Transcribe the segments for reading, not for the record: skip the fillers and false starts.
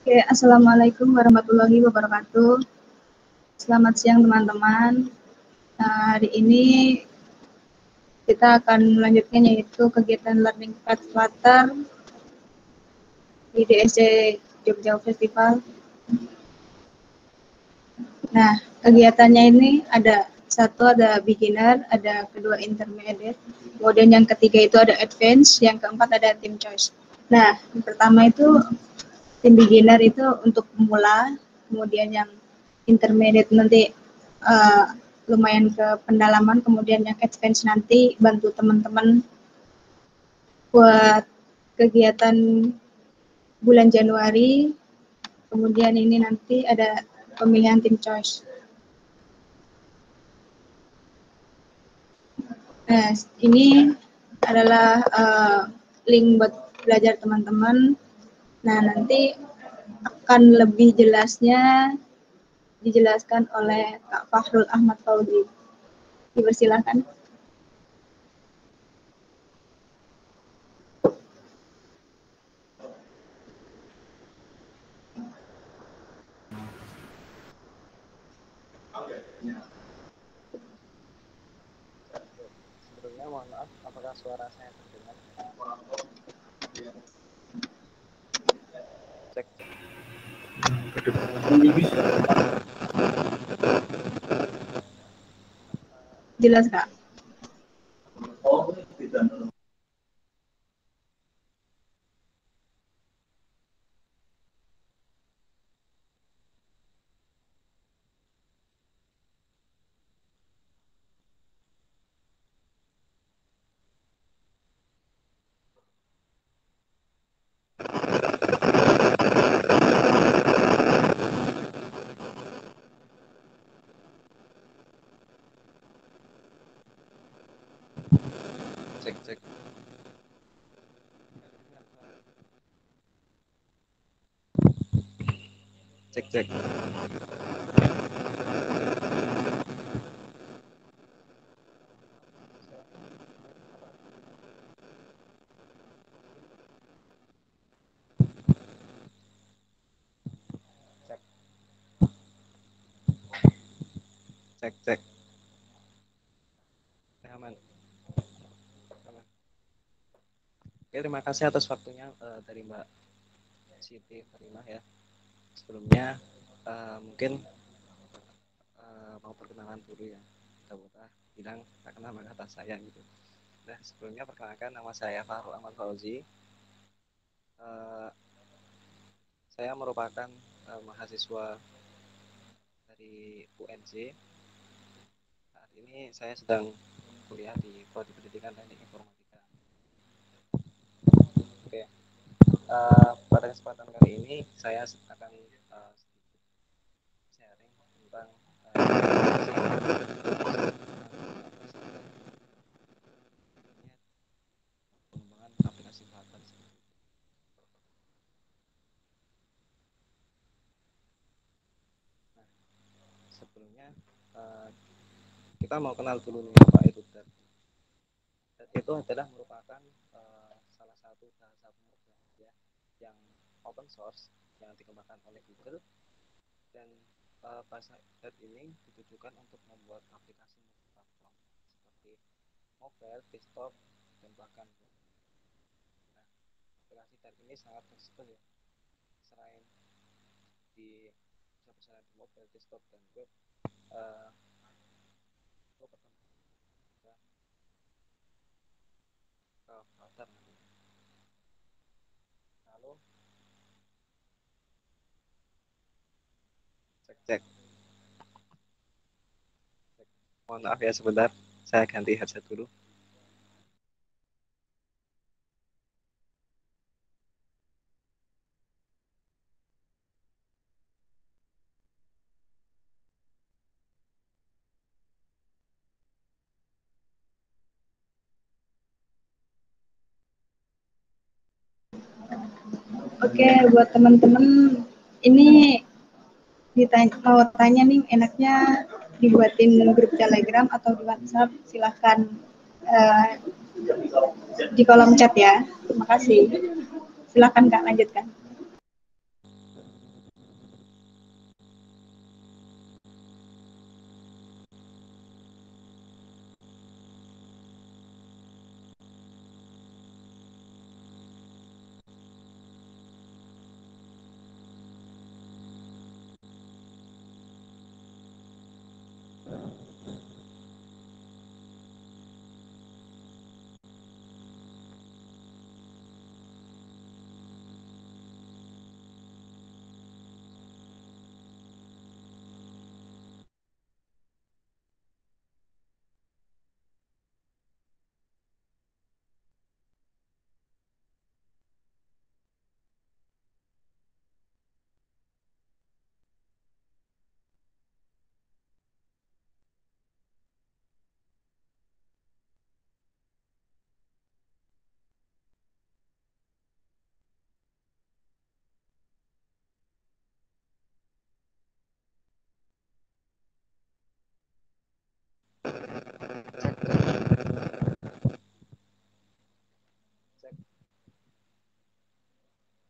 Oke, Assalamualaikum warahmatullahi wabarakatuh. Selamat siang teman-teman. Nah, hari ini kita akan melanjutkan yaitu kegiatan Learning Path Flutter di DSC Jogja Festival. Nah, kegiatannya ini ada beginner, ada kedua intermediate, kemudian yang ketiga itu ada advance, yang keempat ada team choice. Nah, yang pertama itu tim beginner itu untuk pemula, kemudian yang intermediate nanti lumayan ke pendalaman, kemudian yang advance nanti bantu teman-teman buat kegiatan bulan Januari, kemudian ini nanti ada pemilihan tim choice. Nah, ini adalah link buat belajar teman-teman. Nah, nanti akan lebih jelasnya dijelaskan oleh Kak Fahrul Ahmad Fauzi. Dipersilakan. Sebelumnya mohon maaf, apakah suara saya terdengar? Cek. Jelas, Kak? Cek cek. Cek cek. Cek cek. Aman. Aman. Oke, terima kasih atas waktunya dari Mbak Siti Fatimah ya. Sebelumnya mungkin mau perkenalan dulu ya. Kita bilang tak kenal maka kata saya gitu. Nah, sebelumnya perkenalkan nama saya Fahrul Ahmad Fauzi. Saya merupakan mahasiswa dari UNJ. Saat ini saya sedang kuliah di Prodi Pendidikan Teknik Informatika. Oke, pada kesempatan kali ini saya akan sharing tentang pengembangan aplikasi Flutter. Nah, sebelumnya kita mau kenal dulu nih apa itu DAT. DAT itu adalah merupakan salah satu bahasa pemrograman ya, yang open source yang dikembangkan oleh Google, dan bahasa DAT ini ditujukan untuk membuat aplikasi multiplatform seperti mobile, desktop, dan bahkan web. Nah, aplikasi DAT ini sangat fleksibel ya, selain di bisa di mobile, desktop, dan web. Itu perkembangan juga ke Flutter nantinya. Lalu cek cek. Mohon maaf ya sebentar, saya ganti headset dulu. Oke, buat teman-teman ini mau tanya nih, enaknya dibuatin grup Telegram atau di WhatsApp? Silahkan di kolom chat ya. Terima kasih. Silahkan Kak, lanjutkan.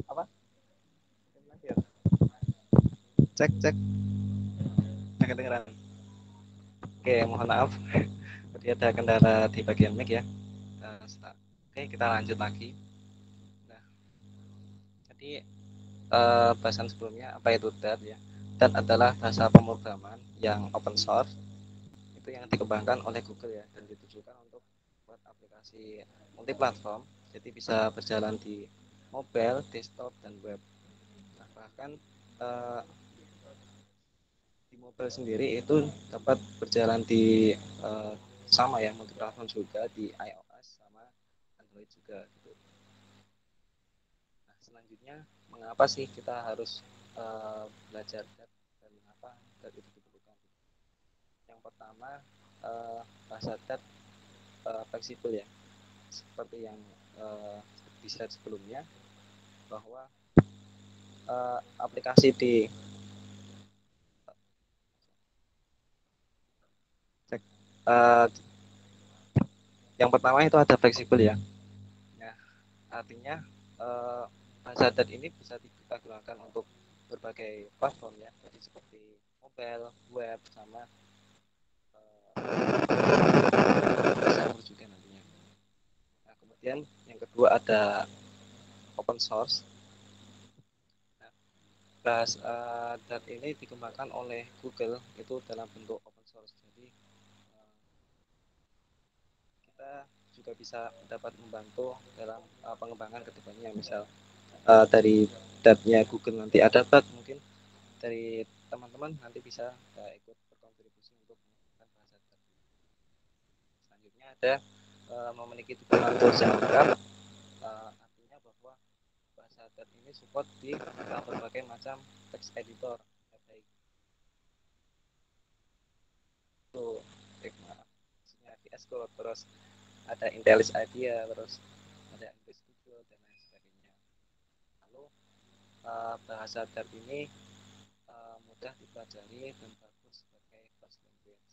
Apa? Cek cek. Nggak kedengeran. Oke, mohon maaf. Tadi ada kendala di bagian mic ya. Oke, kita lanjut lagi. Nah, jadi bahasan sebelumnya apa itu Dart ya? Dart adalah bahasa pemrograman yang open source itu yang dikembangkan oleh Google ya dan ditujukan untuk buat aplikasi multiplatform jadi bisa berjalan di mobile, desktop dan web. Nah, bahkan eh, di mobile sendiri itu dapat berjalan di sama ya multiplatform juga di iOS sama Android juga gitu. Nah, selanjutnya mengapa sih kita harus belajar dan mengapa itu diperlukan? Yang pertama bahasa fleksibel ya seperti yang di slide sebelumnya bahwa aplikasi di uh, yang pertama itu ada fleksibel ya. Nah, artinya bahasa dat ini bisa kita gunakan untuk berbagai platform ya, jadi seperti mobile, web, sama server juga nantinya. Nah, kemudian yang kedua ada open source. Nah, dat ini dikembangkan oleh Google itu dalam bentuk open source. Jadi kita juga bisa dapat membantu dalam pengembangan kedepannya. Misal dari datnya Google nanti ada bug mungkin dari teman-teman nanti bisa ikut berkontribusi untuk menggunakan bahasa dat. Selanjutnya ada memiliki dukungan tools yang lengkap, artinya bahwa bahasa dat ini support di berbagai macam text editor, baik itu Figma, VS Code, terus ada IntelliJ IDEA, terus ada English Studio dan lain sebagainya. Lalu bahasa dat ini mudah dipelajari dan bagus sebagai first language.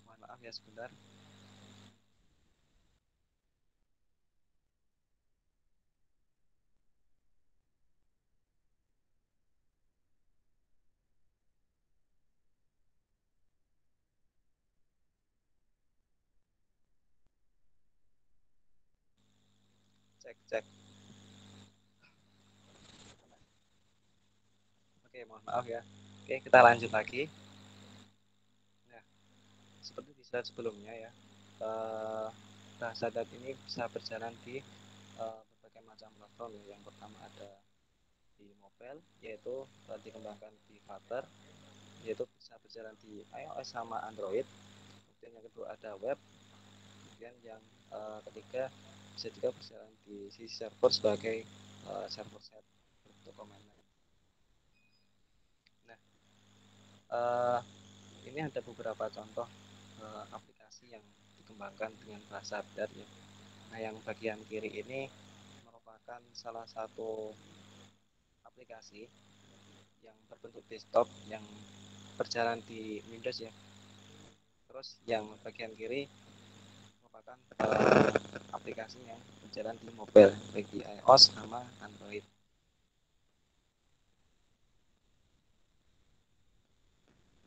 Mohon maaf ya sebentar. Cek cek. Oke, mohon maaf ya. Oke, kita lanjut lagi. Nah, seperti di slide sebelumnya ya, bahasa dat ini bisa berjalan di berbagai macam platform ya. Yang pertama ada di mobile, yaitu dikembangkan di Flutter, yaitu bisa berjalan di iOS sama Android. Kemudian yang kedua ada web. Kemudian yang ketiga bisa juga berjalan di sisi server sebagai server set untuk command line. Nah, uh, ini ada beberapa contoh aplikasi yang dikembangkan dengan bahasa Dart ya. Nah, yang bagian kiri ini merupakan salah satu aplikasi yang berbentuk desktop yang berjalan di Windows ya. Terus yang bagian kiri merupakan aplikasi yang berjalan di mobile baik di iOS sama Android.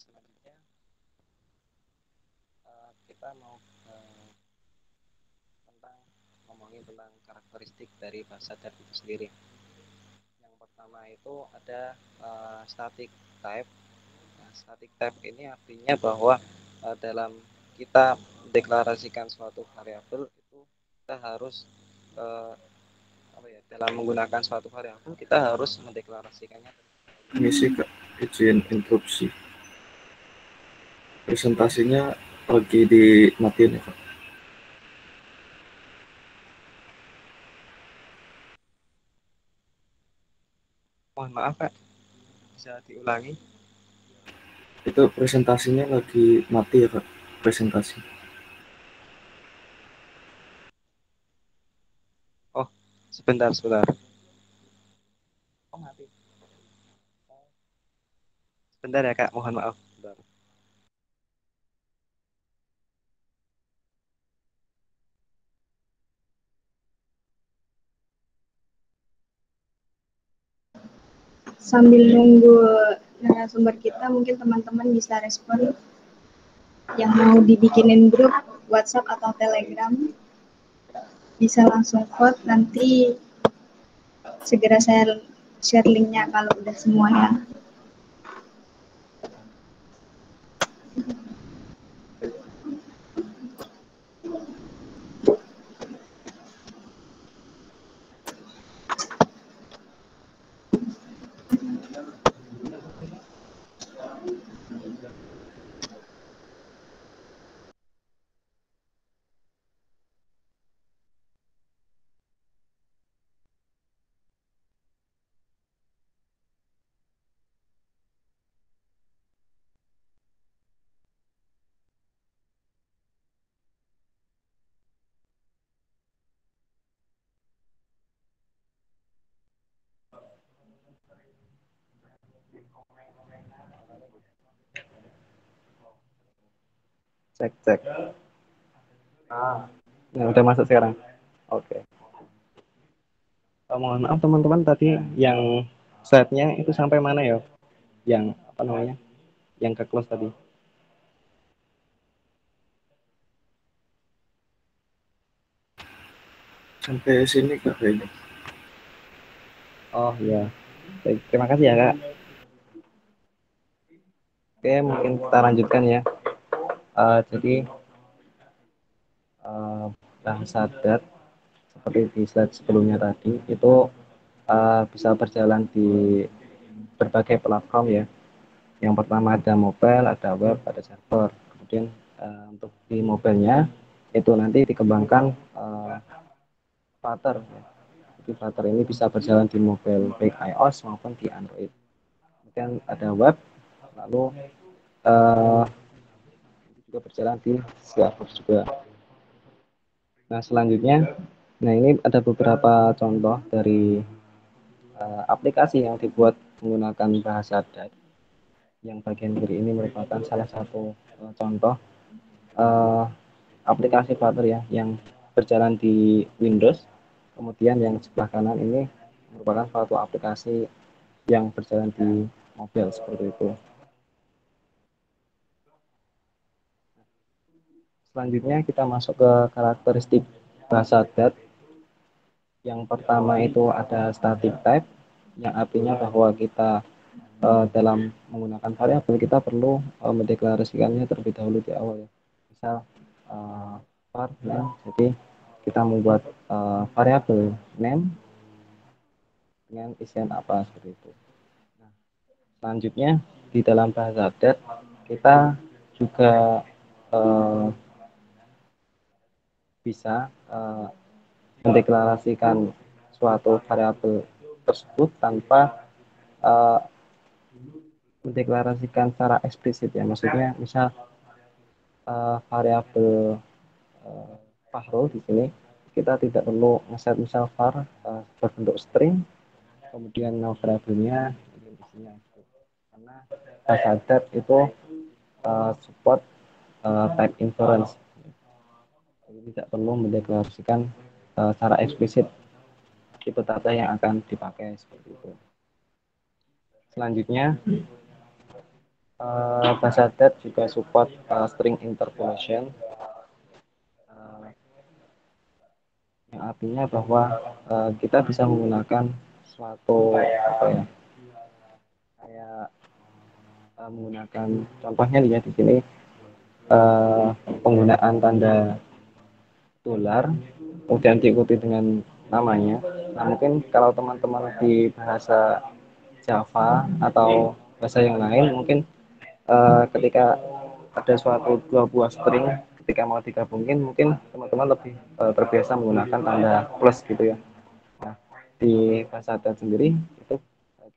Selanjutnya kita mau tentang ngomongin tentang karakteristik dari bahasa Dart itu sendiri. Yang pertama itu ada static type. Nah, static type ini artinya bahwa dalam kita mendeklarasikan suatu variabel itu kita harus apa ya, dalam menggunakan suatu variabel kita harus mendeklarasikannya. Ini sih Kak, izin interupsi. Presentasinya lagi dimatiin ya Kak. Mohon maaf Kak, bisa diulangi? Itu presentasinya lagi mati ya Kak, presentasi. Oh, sebentar sebentar. Oh, mati. Sebentar ya Kak, mohon maaf. Sebentar. sambil nunggu narasumber kita, mungkin teman-teman bisa respon yang mau dibikinin grup WhatsApp atau Telegram, bisa langsung vote, nanti segera saya share linknya kalau udah semuanya. Cek cek. Nah, udah masuk sekarang. Oke. Mohon maaf teman-teman, tadi yang slide-nya itu sampai mana ya? Yang apa namanya? Yang ke close tadi. Sampai sini Kak kayaknya. Oh iya. Baik, terima kasih ya Kak. Oke, mungkin kita lanjutkan ya. Jadi bahasa adat seperti di slide sebelumnya tadi itu bisa berjalan di berbagai platform ya. Yang pertama ada mobile, ada web, ada server. Kemudian untuk di mobilenya itu nanti dikembangkan Flutter ya. Jadi Flutter ini bisa berjalan di mobile baik iOS maupun di Android. Kemudian ada web, lalu uh, juga berjalan di Salesforce juga. Nah selanjutnya, nah ini ada beberapa contoh dari aplikasi yang dibuat menggunakan bahasa adat. Yang bagian kiri ini merupakan salah satu contoh uh, aplikasi Flutter ya yang berjalan di Windows. Kemudian yang sebelah kanan ini merupakan suatu aplikasi yang berjalan di mobile seperti itu. Selanjutnya kita masuk ke karakteristik bahasa adat. Yang pertama itu ada static type, yang artinya bahwa kita dalam menggunakan variabel kita perlu mendeklarasikannya terlebih dahulu di awal ya. Misal var name, jadi kita membuat variabel name dengan isian apa seperti itu. Nah, selanjutnya di dalam bahasa adat kita juga bisa mendeklarasikan suatu variabel tersebut tanpa mendeklarasikan secara eksplisit ya. Maksudnya misal variabel Fahrul di sini kita tidak perlu ngeset misal var berbentuk string, kemudian variabelnya isinya itu. Karena bahasa adat itu support type inference, jadi tidak perlu mendeklarasikan secara eksplisit tipe data yang akan dipakai seperti itu. Selanjutnya bahasa adat juga support string interpolation, yang artinya bahwa kita bisa menggunakan suatu apa ya, kayak menggunakan contohnya lihat di sini penggunaan tanda dolar kemudian diikuti dengan namanya. Nah mungkin kalau teman-teman di bahasa Java atau bahasa yang lain mungkin ketika ada suatu dua buah string ketika mau digabungin mungkin teman-teman lebih terbiasa menggunakan tanda plus gitu ya. Nah, di bahasa adat sendiri itu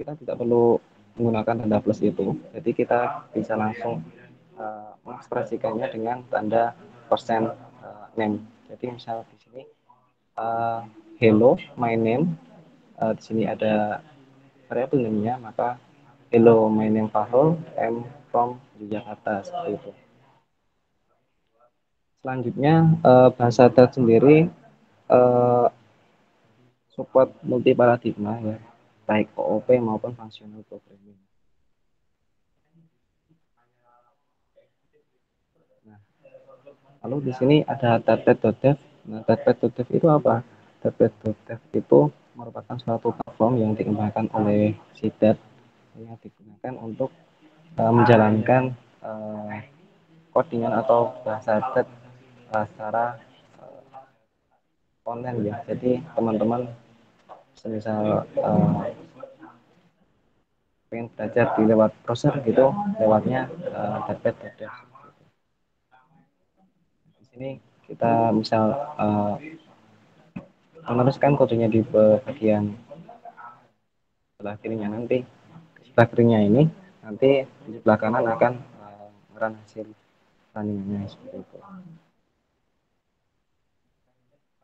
kita tidak perlu menggunakan tanda plus itu. Jadi kita bisa langsung mengekspresikannya dengan tanda persen name. Jadi misal di sini hello my name, di sini ada variabel name-nya, maka hello my name Fahrul, I'm from Yogyakarta seperti itu. Selanjutnya bahasa adat sendiri support multi paradigma ya. baik OOP maupun functional programming. Nah, lalu di sini ada Tapad.dev. Nah, Tapad.dev itu apa? Tapad.dev itu merupakan suatu platform yang dikembangkan oleh Sidat yang digunakan untuk menjalankan codingan atau bahasa tet secara online ya. Jadi teman-teman misal pengen belajar di lewat browser gitu, lewatnya Tapad.dev. Di sini kita misal meneruskan kodenya di bagian sebelah kirinya, nanti sebelah kirinya ini nanti di sebelah kanan akan run hasil runningannya seperti itu.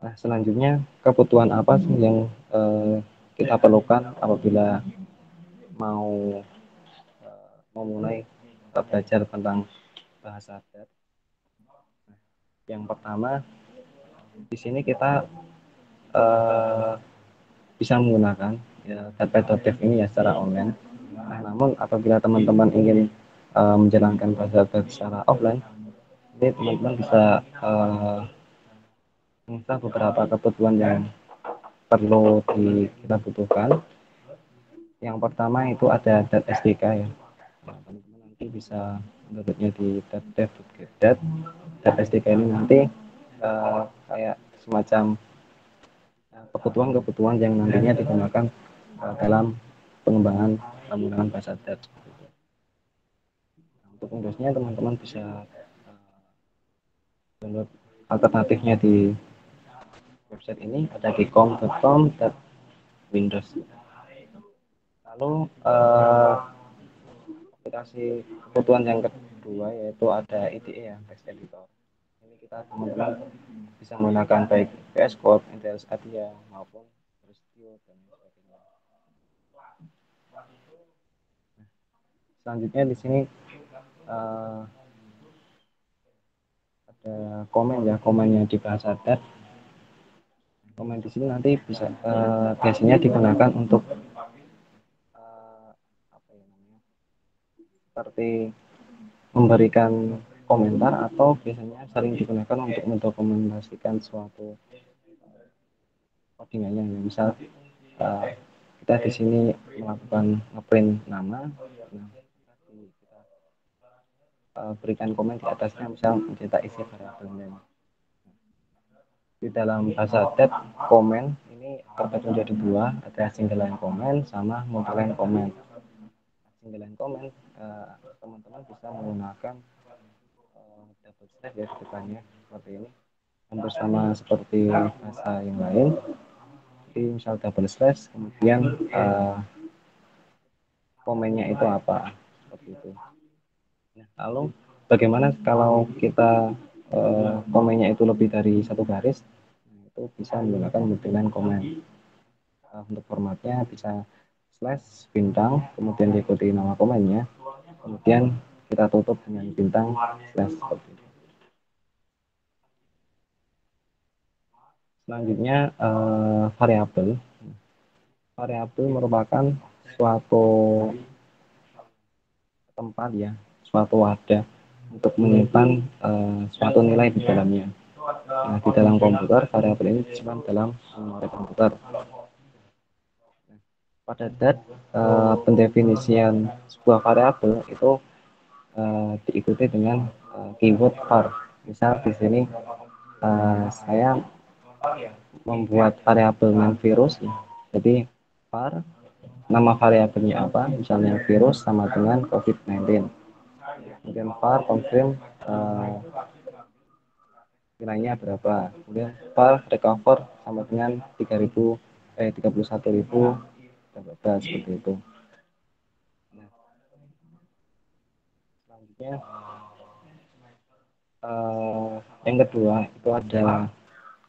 Nah, selanjutnya kebutuhan apa sih yang kita perlukan apabila mau memulai belajar tentang bahasa tet? Yang pertama, di sini kita bisa menggunakan ya, Tapad.dev ini ya secara online. Nah, namun apabila teman-teman ingin menjalankan bahasa tet secara offline, jadi teman-teman bisa menginstal beberapa kebutuhan yang perlu kita butuhkan. Yang pertama itu ada .sdk ya. Nah, teman-teman nanti bisa mendownloadnya di dev.get. .sdk ini nanti kayak semacam kebutuhan-kebutuhan yang nantinya digunakan dalam pengembangan penggunaan bahasa tet. Nah, untuk Windows-nya teman-teman bisa download alternatifnya di website ini, ada di com.com/windows. Lalu aplikasi kebutuhan yang kedua yaitu ada IDE ya, text editor. Ini kita teman-teman bisa menggunakan baik VS Code, NTLS ADIA maupun Studio dan sebagainya. Selanjutnya di sini ada komen ya, komennya di bahasa tet. Komen di sini nanti bisa biasanya digunakan untuk apa ya namanya, seperti memberikan komentar atau biasanya sering digunakan untuk mendokumentasikan suatu codingannya. Misal kita di sini melakukan ngeprint nama, nah, kita berikan komen di atasnya, misal mencetak isi variabelnya. Di dalam bahasa tet, komen ini terbagi menjadi dua, ada single line comment sama multi line comment. Single line comment teman-teman bisa menggunakan double slash ya di depannya seperti ini, hampir sama seperti bahasa yang lain. Jadi misal double slash kemudian komennya itu apa seperti itu. Nah, lalu bagaimana kalau kita komennya itu lebih dari satu garis? Nah, itu bisa menggunakan multiline comment. Untuk formatnya bisa slash bintang, kemudian diikuti nama komennya, kemudian kita tutup dengan bintang slash seperti itu. Selanjutnya variabel. Variabel merupakan suatu tempat ya, suatu wadah untuk menyimpan suatu nilai di dalamnya. Nah, di dalam komputer variabel ini disimpan dalam memori komputer. Pada pendefinisian sebuah variabel itu diikuti dengan keyword var. Misal di sini saya membuat variabel non virus, jadi var nama variabelnya apa, misalnya virus sama dengan COVID-19. Kemudian var confirm nilainya berapa, kemudian var recover sama dengan 31.000 seperti itu. Nah, selanjutnya yang kedua itu ada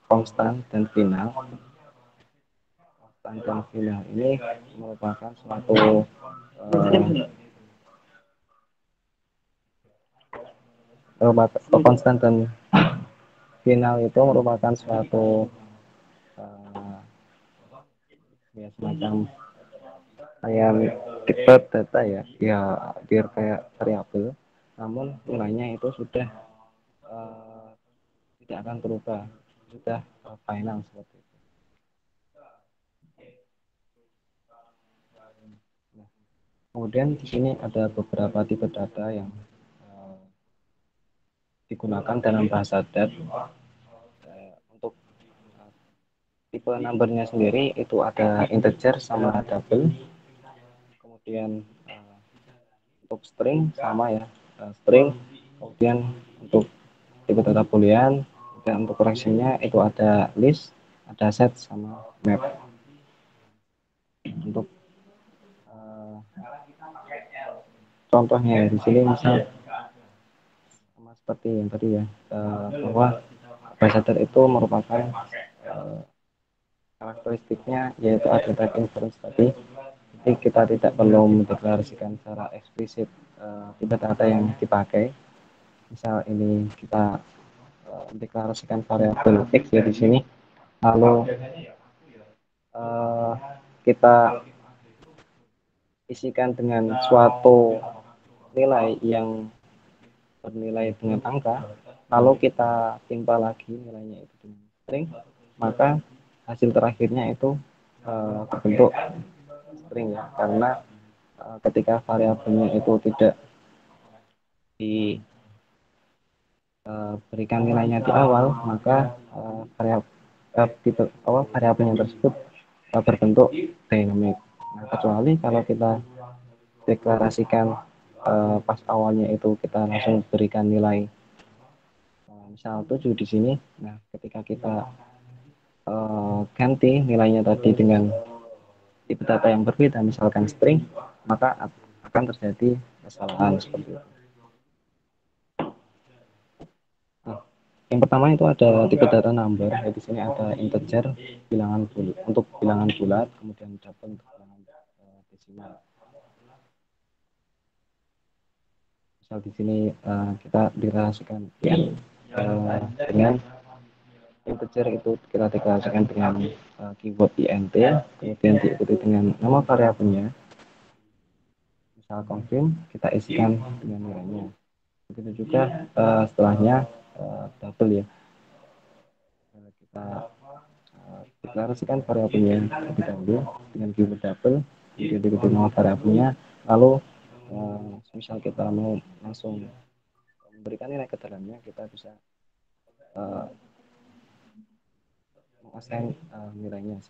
konstan dan final. Konstan dan final ini merupakan suatu konstan dan final itu merupakan suatu ya, semacam Kayak tipe data ya, ya biar kayak variabel, namun nilainya itu sudah eh, tidak akan berubah, sudah final seperti itu. Nah, kemudian di sini ada beberapa tipe data yang eh, digunakan dalam bahasa DAT. Untuk tipe numbernya sendiri itu ada integer sama double, kemudian untuk string sama ya, string, kemudian untuk tipe data boolean, dan untuk koreksinya itu ada list, ada set sama map. Untuk uh, contohnya di sini misal sama seperti yang tadi ya, bahwa bytecode itu merupakan karakteristiknya yaitu ada type inference tadi. Jadi kita tidak perlu mendeklarasikan secara eksplisit tipe data yang dipakai. Misal ini kita mendeklarasikan variabel x ya di sini, lalu kita isikan dengan suatu nilai yang bernilai dengan angka, lalu kita timpa lagi nilainya itu dengan string, maka hasil terakhirnya itu berbentuk string ya, karena ketika variabelnya itu tidak diberikan nilainya di awal, maka variabelnya tersebut berbentuk dynamic. Nah, kecuali kalau kita deklarasikan pas awalnya itu kita langsung berikan nilai misal 7 di sini. Nah, ketika kita ganti nilainya tadi dengan tipe data yang berbeda, misalkan string, maka akan terjadi kesalahan seperti itu. Nah, yang pertama itu ada tipe data number. Di sini ada integer, bilangan bulat untuk bilangan bulat, kemudian double untuk bilangan desimal. Misal di sini kita direlasikan dengan integer itu kita deklarasikan dengan keyword int, kemudian diikuti dengan nama variabelnya. Misal confirm, kita isikan dengan nilainya. Begitu juga setelahnya double ya. Kita deklarasikan variabelnya terlebih dahulu dengan keyword double, kemudian diikuti nama variabelnya, lalu misal kita mau langsung memberikan nilai ke dalamnya, kita bisa mengassign nilainya.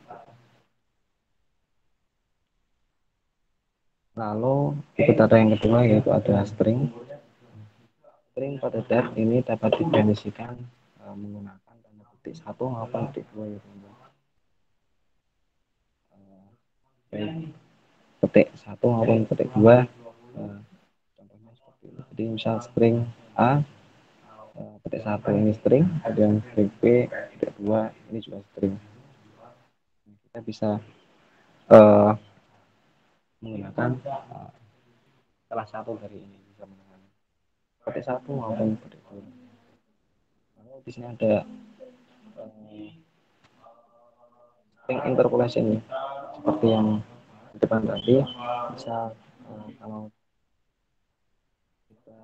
Lalu tipe data yang kedua yaitu ada string. String pada DAT ini dapat didefinisikan menggunakan tanda petik 1 maupun petik 2 ya teman-teman. Baik petik 1 maupun petik 2, contohnya seperti ini. Jadi misal string A, petik 1 ini string, kemudian string B, petik 2 ini juga string. Kita bisa menggunakan salah satu dari ini, bisa menggunakan petik 1 maupun petik 2. Lalu di sini ada string interpolation ya, seperti yang di depan tadi. Misal kalau kita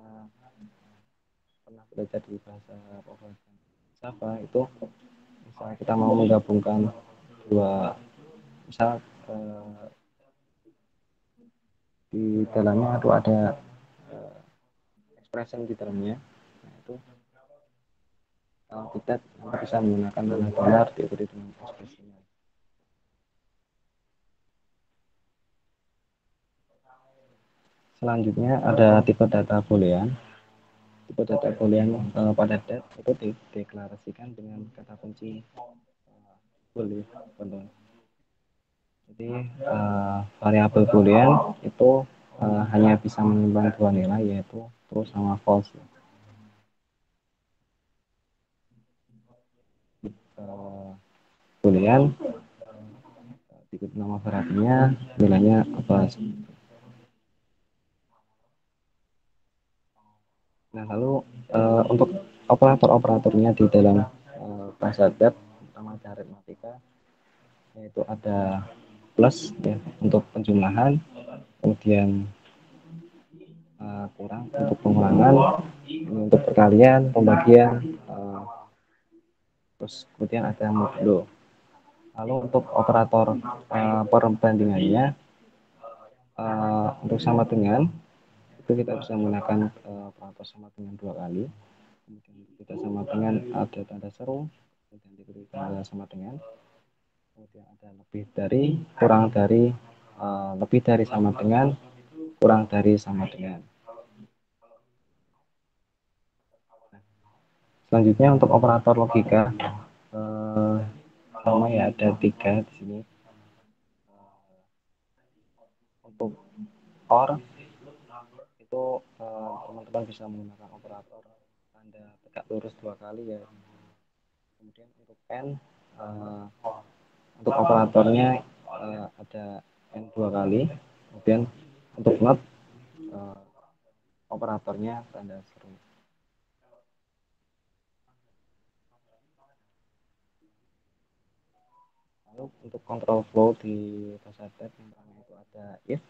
pernah belajar di bahasa pemrograman Java itu, misal kita mau menggabungkan dua, misal di dalamnya itu ada expression di dalamnya. Nah, itu kalau kita bisa menggunakan dolar diikuti dengan ekspresinya. Selanjutnya ada tipe data boolean. Tipe data boolean pada DAT itu dideklarasikan dengan kata kunci boolean. Jadi variabel boolean itu hanya bisa menyimpan dua nilai, yaitu true sama false. Boolean ikut nama variabelnya, nilainya apa. Nah, lalu untuk operator-operatornya di dalam bahasa DAT, terutama di aritmatika, yaitu ada plus ya untuk penjumlahan, kemudian kurang untuk pengulangan, ini untuk perkalian, pembagian, terus kemudian ada modulo. Lalu untuk operator perbandingannya untuk sama dengan itu kita bisa menggunakan operator sama dengan 2 kali. Kemudian kita sama dengan ada tanda seru, kemudian diberi tanda sama dengan, kemudian ada lebih dari, kurang dari, lebih dari sama dengan, kurang dari sama dengan. Selanjutnya untuk operator logika sama ya, ada 3 di sini. Untuk OR itu teman-teman bisa menggunakan operator tanda tegak lurus 2 kali ya. Kemudian untuk N untuk operatornya ada N 2 kali. Kemudian untuk not operatornya tanda seru. Lalu untuk control flow di bahasa tab yang pertama itu ada if.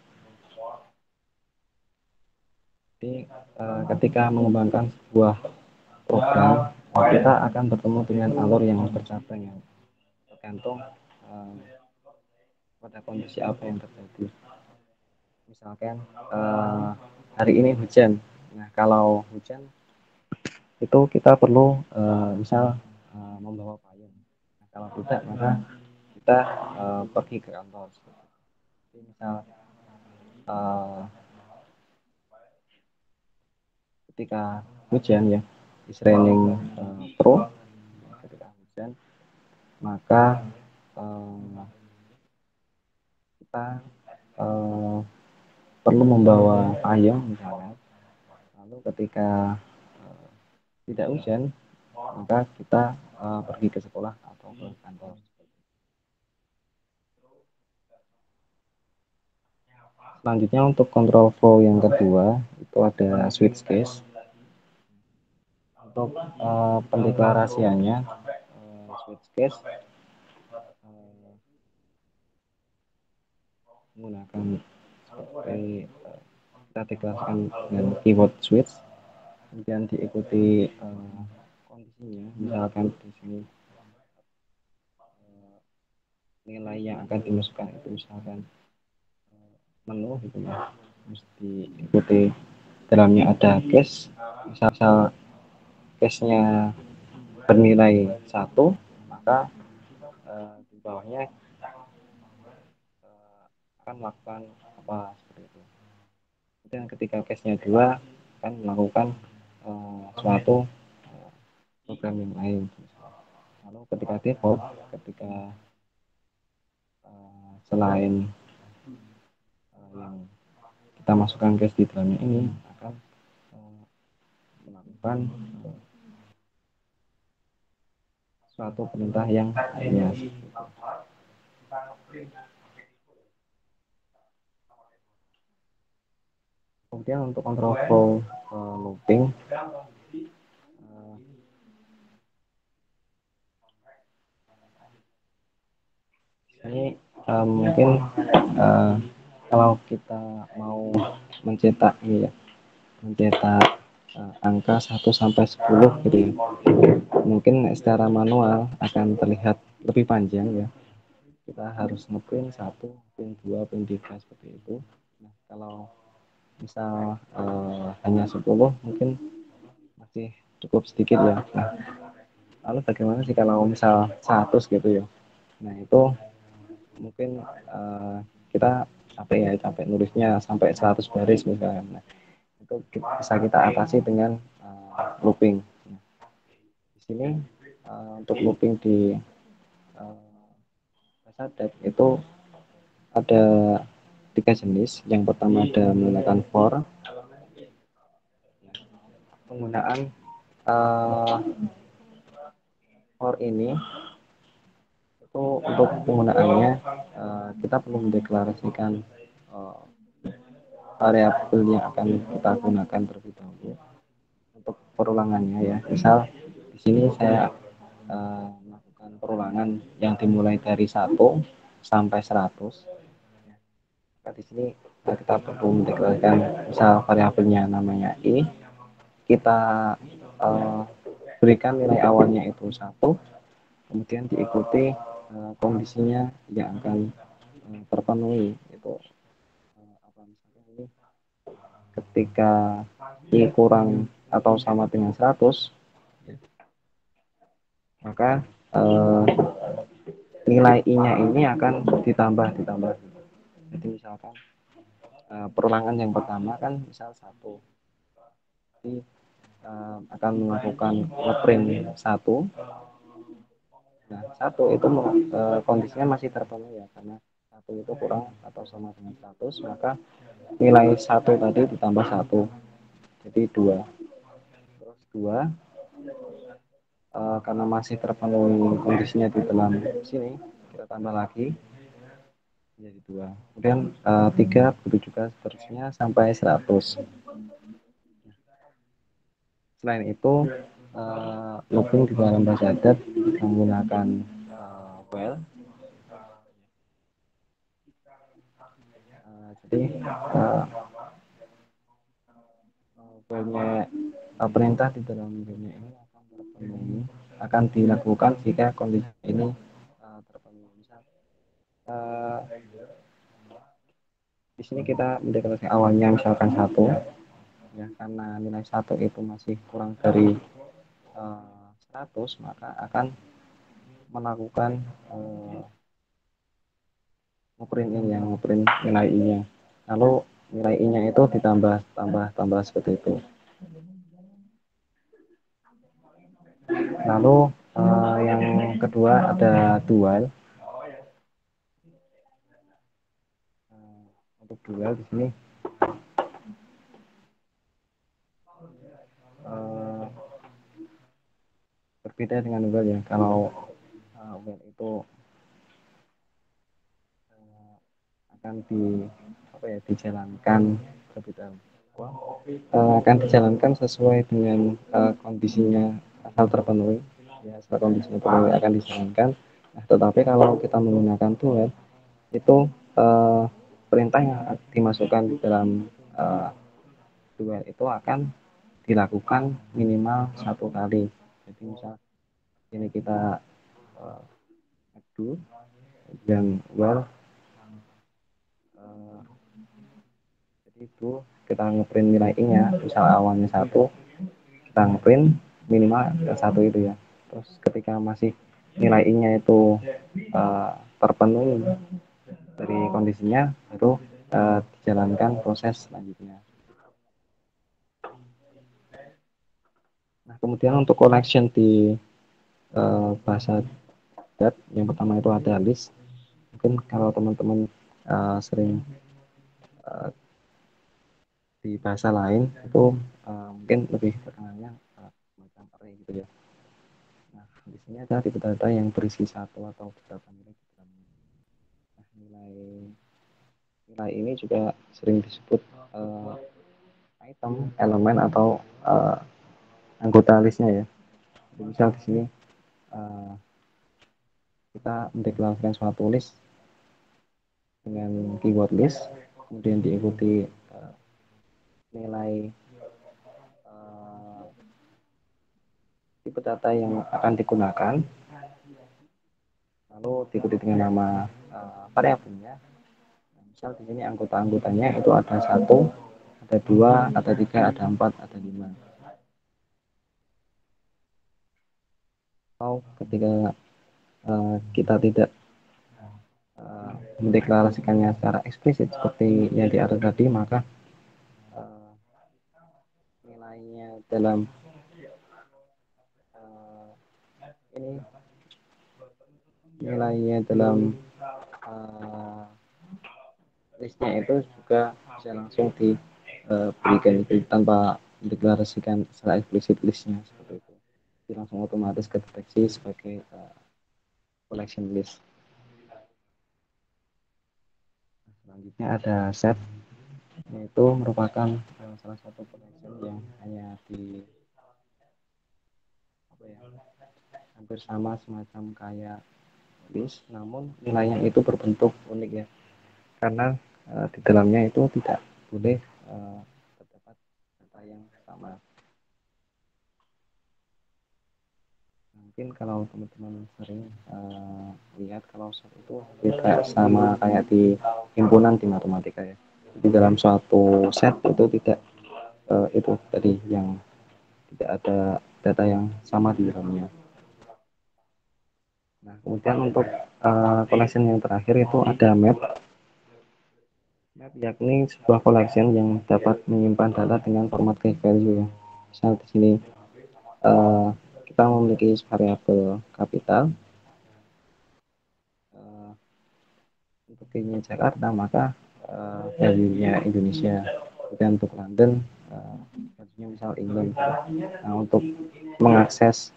Jadi ketika mengembangkan sebuah program, kita akan bertemu dengan alur yang bercabang yang tergantung pada kondisi apa yang terjadi. Misalkan hari ini hujan. Nah, kalau hujan itu kita perlu misal membawa payung. Nah, kalau tidak maka kita pergi ke kantor. Jadi misal ketika hujan ya, is raining through, ketika hujan maka kita perlu membawa payung misalnya. Lalu ketika tidak hujan maka kita pergi ke sekolah atau ke kantor. Selanjutnya untuk control flow yang kedua itu ada switch case. Untuk pendeklarasiannya switch case menggunakan seperti kita deklarasikan dengan keyword switch, kemudian diikuti kondisinya, misalkan di sini nilai yang akan dimasukkan itu misalkan menu gitu ya, terus diikuti dalamnya ada case, misal case-nya bernilai 1, maka di bawahnya akan melakukan apa seperti itu. Dan ketika case-nya 2 akan melakukan suatu program yang lain. Lalu ketika default, ketika selain yang kita masukkan case di dalamnya ini akan melakukan suatu perintah yang lainnya. Kemudian untuk control flow looping ini mungkin kalau kita mau mencetak ini ya, mencetak angka 1 sampai 10 gitu ya. Mungkin secara manual akan terlihat lebih panjang ya. Kita harus ngeprint 1, print 2, print 3 seperti itu. Nah, kalau misal hanya 10 mungkin masih cukup sedikit ya. Nah, lalu bagaimana sih kalau misal 100 gitu ya. Nah, itu mungkin kita capek nulisnya sampai 100 baris misalnya. Nah, itu bisa kita atasi dengan looping. Nah, di sini untuk looping di bahasa tab itu ada 3 jenis. Yang pertama ada menggunakan for. Penggunaan for ini itu untuk penggunaannya kita perlu mendeklarasikan variabel yang akan kita gunakan terlebih dahulu untuk perulangannya ya. Misal di sini saya melakukan perulangan yang dimulai dari 1 sampai 100. Maka di sini kita perlu mendeklarasikan misal variabelnya namanya i, kita berikan nilai awalnya itu 1, kemudian diikuti kondisinya yang akan terpenuhi itu apa misalnya ini ketika i kurang atau sama dengan 100, maka nilai i-nya ini akan ditambah. Jadi misalkan perulangan yang pertama kan misal 1, jadi akan melakukan ngeprint 1. Nah, 1 itu kondisinya masih terpenuhi ya, karena 1 itu kurang atau sama dengan 100, maka nilai 1 tadi ditambah 1, jadi 2. Terus 2, karena masih terpenuhi kondisinya di dalam sini, kita tambah lagi jadi 2. Kemudian 3, begitu juga seterusnya sampai 100. Selain itu, looping di dalam bahasa adat menggunakan while. Jadi banyak perintah di dalam dunia ini akan terpenuhi, akan dilakukan jika kondisi ini terpenuhi. Misal di sini kita mendeklarasikan awalnya misalkan 1, ya, karena nilai 1 itu masih kurang dari 100, maka akan melakukan ngeprint ini yang ngeprint nilai i-nya. Lalu nilai i-nya itu tambah seperti itu. Lalu yang kedua ada dual. Untuk dual di sini berbeda dengan dual ya. Kalau dual itu akan dijalankan lebih akan dijalankan sesuai dengan kondisinya asal terpenuhi, ya, asal kondisinya terpenuhi akan dijalankan. Nah, tetapi kalau kita menggunakan dual itu perintah yang dimasukkan di dalam dual itu akan dilakukan minimal 1 kali. Jadi misal ini kita do dan while, jadi itu kita ngeprint nilai i-nya, misal awalnya 1, kita ngeprint minimal 1 itu ya. Terus ketika masih nilai i-nya itu terpenuhi dari kondisinya, baru dijalankan proses selanjutnya. Nah, kemudian untuk collection di bahasa dat, yang pertama itu ada list. Mungkin kalau teman-teman sering di bahasa lain itu mungkin lebih terkenalnya macam array gitu ya. Nah, di sini ada tipe data yang berisi 1 atau beberapa nilai di dalamnya. Nah, nilai ini juga sering disebut item, elemen atau anggota listnya ya. Jadi misal di sini kita mendeklarasikan suatu list dengan keyword list, kemudian diikuti nilai tipe data yang akan digunakan, lalu diikuti dengan nama variabelnya. Nah, misal di sini anggota-anggotanya itu ada 1, ada 2, ada 3, ada 4, ada 5. Atau ketika kita tidak mendeklarasikannya secara eksplisit seperti yang di atas tadi, maka nilainya dalam ini nilainya dalam listnya itu juga bisa langsung diberikan itu tanpa mendeklarasikan secara eksplisit listnya seperti itu. Jadi langsung otomatis kedeteksi sebagai collection list. Selanjutnya ada set, yaitu merupakan salah satu collection yang hanya di hampir sama semacam kayak list, namun nilainya itu berbentuk unik ya, karena di dalamnya itu tidak boleh terdapat data yang sama. Mungkin kalau teman-teman sering lihat kalau set itu tidak sama kayak di himpunan di matematika ya. Di dalam suatu set itu tidak itu tadi yang tidak ada data yang sama di dalamnya. Nah, kemudian untuk collection yang terakhir itu ada map. Map yakni sebuah collection yang dapat menyimpan data dengan format key value. Misal di sini kita memiliki variabel kapital untuk key-nya Jakarta, maka value-nya Indonesia. Kemudian untuk London value-nya misal England. Nah, untuk mengakses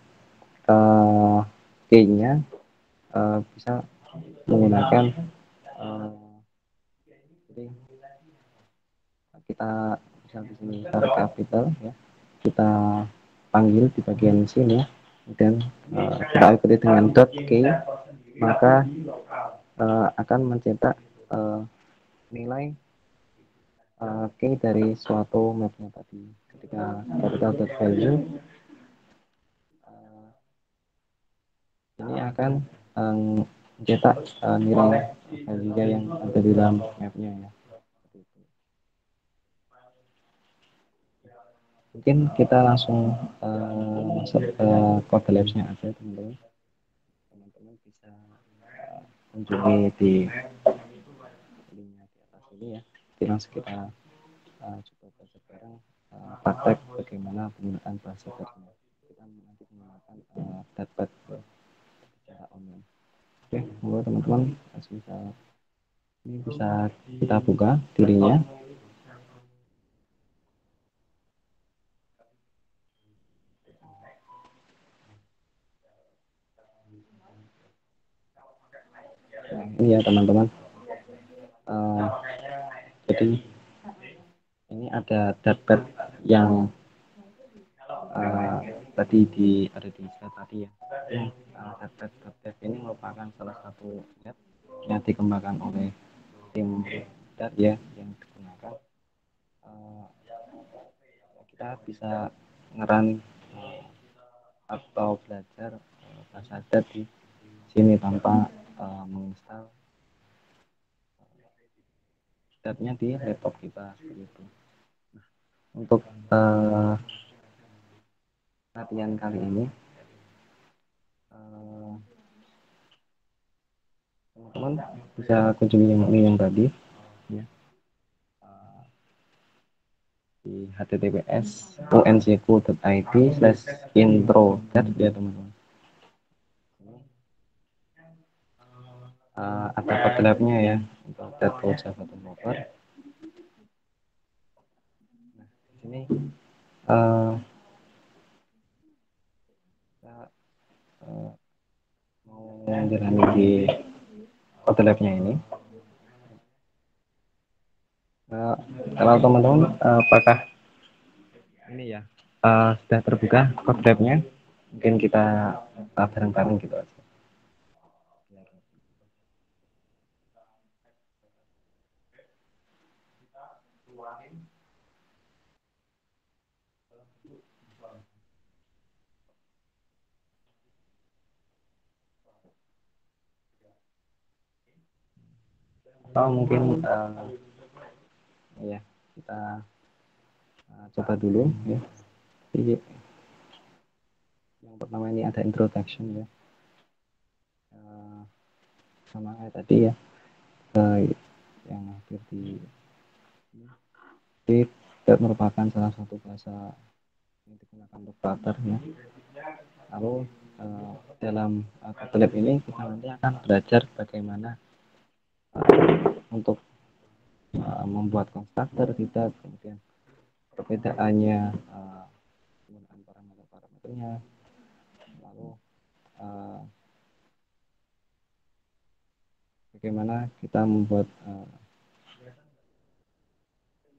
key-nya bisa menggunakan jadi kita misal di sini tarik capital ya, kita panggil di bagian sini, kemudian kita ikuti dengan dot key, maka akan mencetak nilai key dari suatu mapnya tadi. Ketika capital dot value ini akan mencetak nilai value yang ada di dalam mapnya ya. Mungkin kita langsung masuk ke code labs-nya aja teman-teman. Teman-teman bisa kunjungi di linknya di atas ini ya. Jadi langsung kita coba belajar bareng praktek bagaimana penggunaan bahasa nya. Kita nanti menggunakan Datpad ya, secara online. Oke, monggo teman-teman, ini bisa kita buka dirinya. Nah, ini ya teman-teman. Jadi ini ada Datpad yang tadi ada di slide tadi ya. Datpad ini merupakan salah satu app yang dikembangkan oleh tim Dat ya, yang digunakan kita bisa ngeran atau belajar bahasa Dat di sini tanpa menginstal Dat-nya di laptop kita seperti itu. Nah, untuk latihan kali ini teman-teman bisa kunjungi yang tadi ya, di https://uncq.id/intro ya teman-teman. Ada code lab-nya ya untuk data Java developer. Nah, di sini kita mau menjalani di code lab-nya ini. Kalau teman-teman apakah ini ya sudah terbuka code lab-nya? Mungkin kita bareng-bareng gitu aja. Atau mungkin ya kita coba dulu ya. Jadi, yang pertama ini ada introduction ya, sama kayak tadi ya, yang hampir di merupakan salah satu bahasa yang digunakan untuk Flutter ya. Lalu dalam code lab ini kita nanti akan belajar bagaimana untuk membuat konstruktor kita, kemudian perbedaannya penggunaan parameter-parameternya, lalu bagaimana kita membuat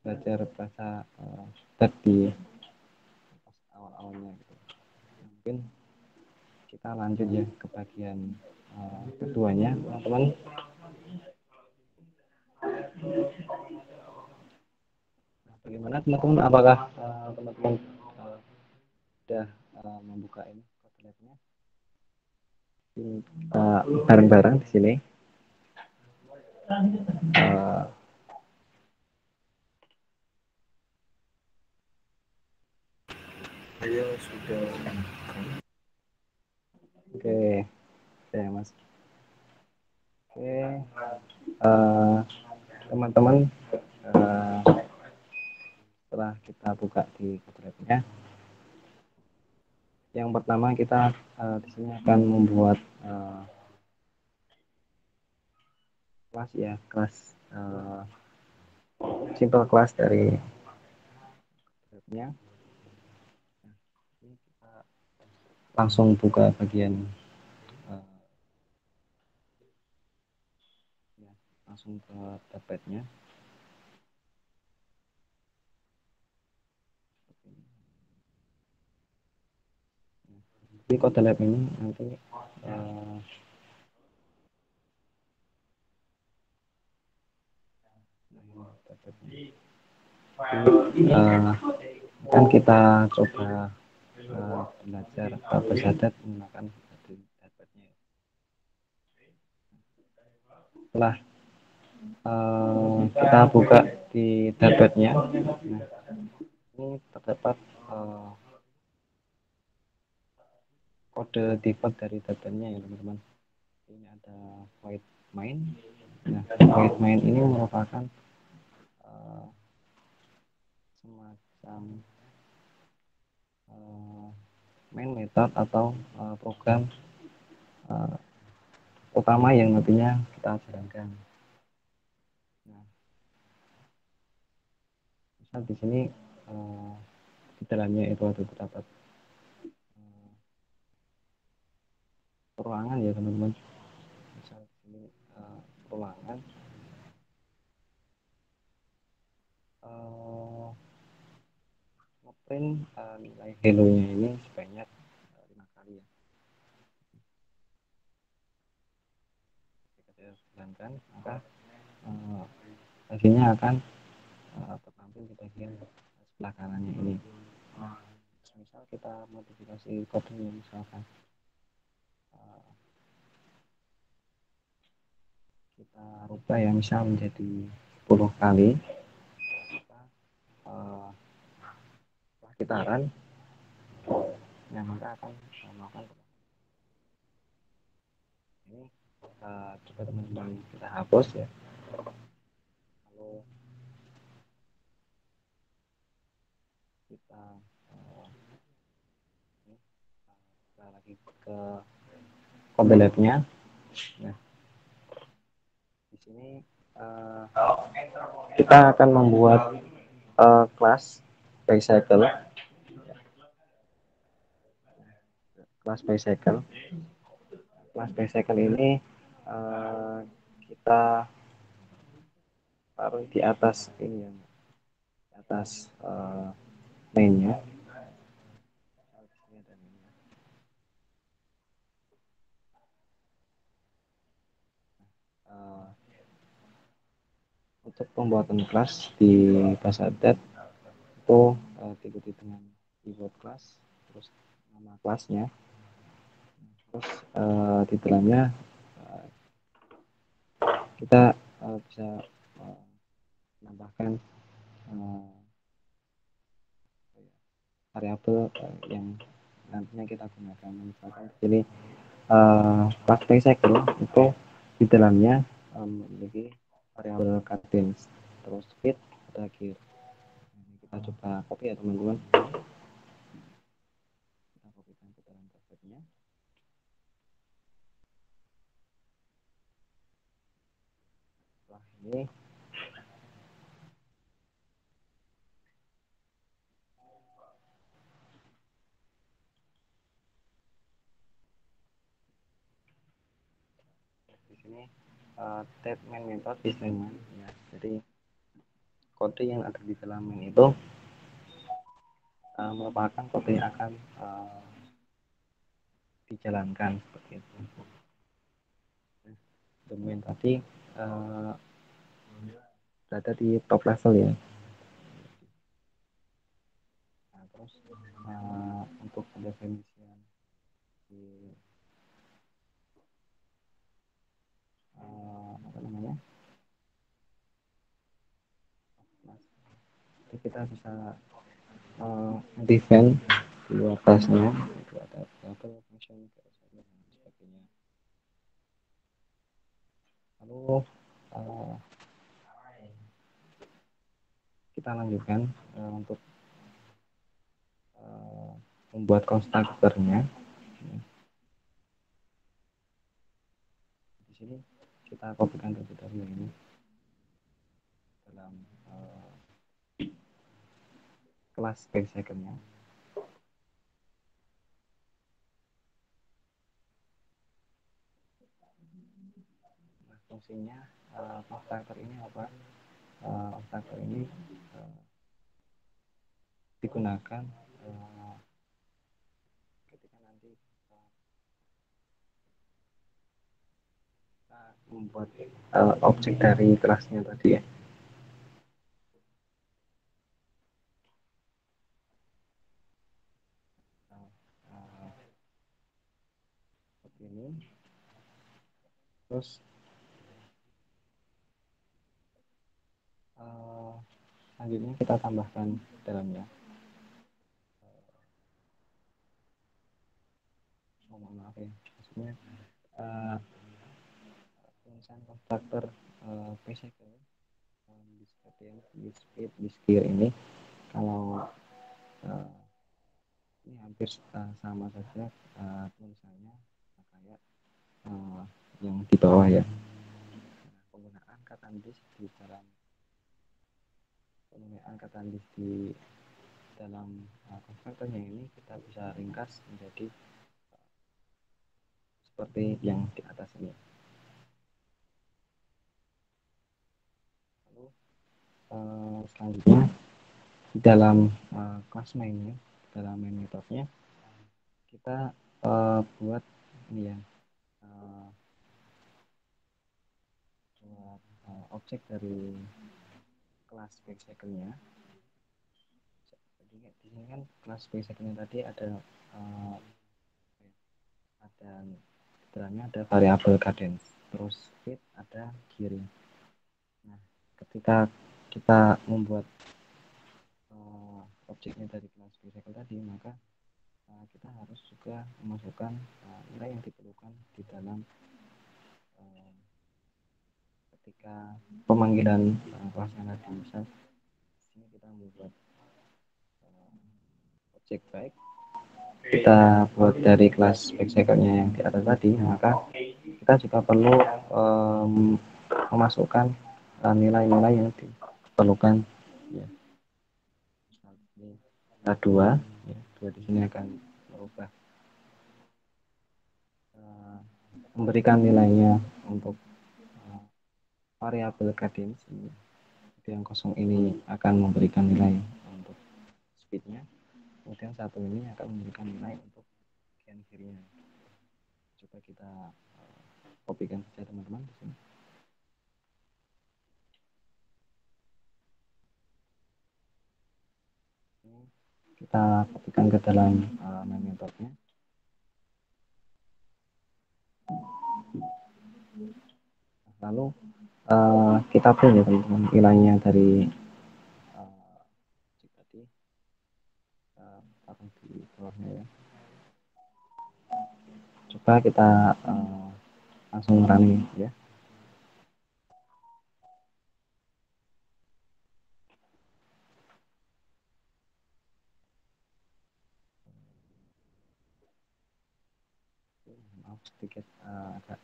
belajar bahasa Dat di awal-awalnya gitu. Mungkin kita lanjut ya ke bagian keduanya, teman-teman. Bagaimana teman-teman? Apakah teman-teman sudah membuka ini Kotlabnya? Bareng-bareng di sini. Saya sudah. Oke, saya Mas. Oke, teman-teman, setelah kita buka di Kotlabnya, yang pertama kita di sini akan membuat kelas ya, kelas simple kelas dari Kotlabnya. Ini kita langsung buka bagian ya, langsung ke tabletnya. Di Kotlab ini nanti kan kita coba belajar bersadat menggunakan tabletnya. Setelah kita buka di tabletnya, nah, ini terdapat kode default dari tabletnya ya teman-teman. Ini ada void main. Nah, void main ini merupakan semacam main method atau program utama yang nantinya kita jalankan. Nah, misal di sini di dalamnya itu ada terdapat ruangan ya teman-teman. Misal di sini ruangan ngeprint nilai hello-nya ini sebanyak 5 kali ya. Jika kita jalankan, maka hasilnya akan tertampil di bagian sebelah kanannya ini. Nah, misal kita modifikasi kodenya, misalkan kita rubah ya, misal menjadi 10 kali, maka setelah kita run, ya maka akan melakukan ini. Coba teman-teman kita hapus ya. Lalu kita lagi ke Kotlabnya. Nah, di sini kita akan membuat kelas bicycle. Kelas bicycle. Kelas bicycle ini kita taruh di atas ini ya, di atas mainnya. Untuk pembuatan kelas di Basadat itu diikuti dengan keyword kelas, terus nama kelasnya, terus di dalamnya kita bisa menambahkan variabel yang nantinya kita gunakan. Misalkan di sini kelas bicycle itu di dalamnya memiliki variabel cadence, terus speed, ada gear. Kita coba copy ya teman-teman. Kita kopikan ke dalam tabletnya. Setelah ini di sini tab main method is main ya. Jadi kode yang ada di dalam main itu merupakan kode yang akan dijalankan seperti itu. domain tadi berada di top level ya. Nah, terus untuk pendefinisian di apa namanya, jadi kita bisa define dua kelasnya, itu ada variable, function, dan sebagainya. Lalu kita lanjutkan untuk membuat konstruktornya. Di sini kita kopikan terlebih dahulu ini dalam kelas second-nya. Nah, fungsinya konstruktor ini apa? Konstruktor ini digunakan ketika nanti kita membuat objek dari kelasnya tadi ya. Seperti ini. Terus selanjutnya kita tambahkan dalamnya. Mohon maaf ya, maksudnya tulisan konstruktor physical di speed di skill ini, kalau ini hampir sama saja tulisannya kayak yang di bawah ya. Penggunaan kata this di dalam konstruktornya ini kita bisa ringkas menjadi seperti yang di atas ini. Lalu selanjutnya di dalam kelas mainnya, dalam main metodenya kita buat ini ya, buat objek dari kelas second-nya. Jadi di sini kan kelas second-nya tadi ada dalamnya ada variabel cadence, terus speed, ada gearing. Nah, ketika kita membuat objeknya dari kelas second tadi, maka kita harus juga memasukkan nilai yang diperlukan di dalam ketika pemanggilan kelasnya tadi. Misal di sini kita membuat objek baik, kita buat dari kelas second-nya yang di atas tadi, maka kita juga perlu memasukkan nilai-nilai yang diperlukan ya. Misalnya dua ya, dua di sini akan merubah memberikan nilainya untuk variabel cadence. Yang kosong ini akan memberikan nilai untuk speednya, kemudian satu ini akan memberikan nilai untuk gen kirinya. Coba kita kopikan saja teman-teman di sini. Kita kopikan ke dalam main metodenya. Lalu kita print ya teman-teman nilainya dari tadi taruh di bawahnya ya. Coba kita langsung running ya. Maaf sedikit agak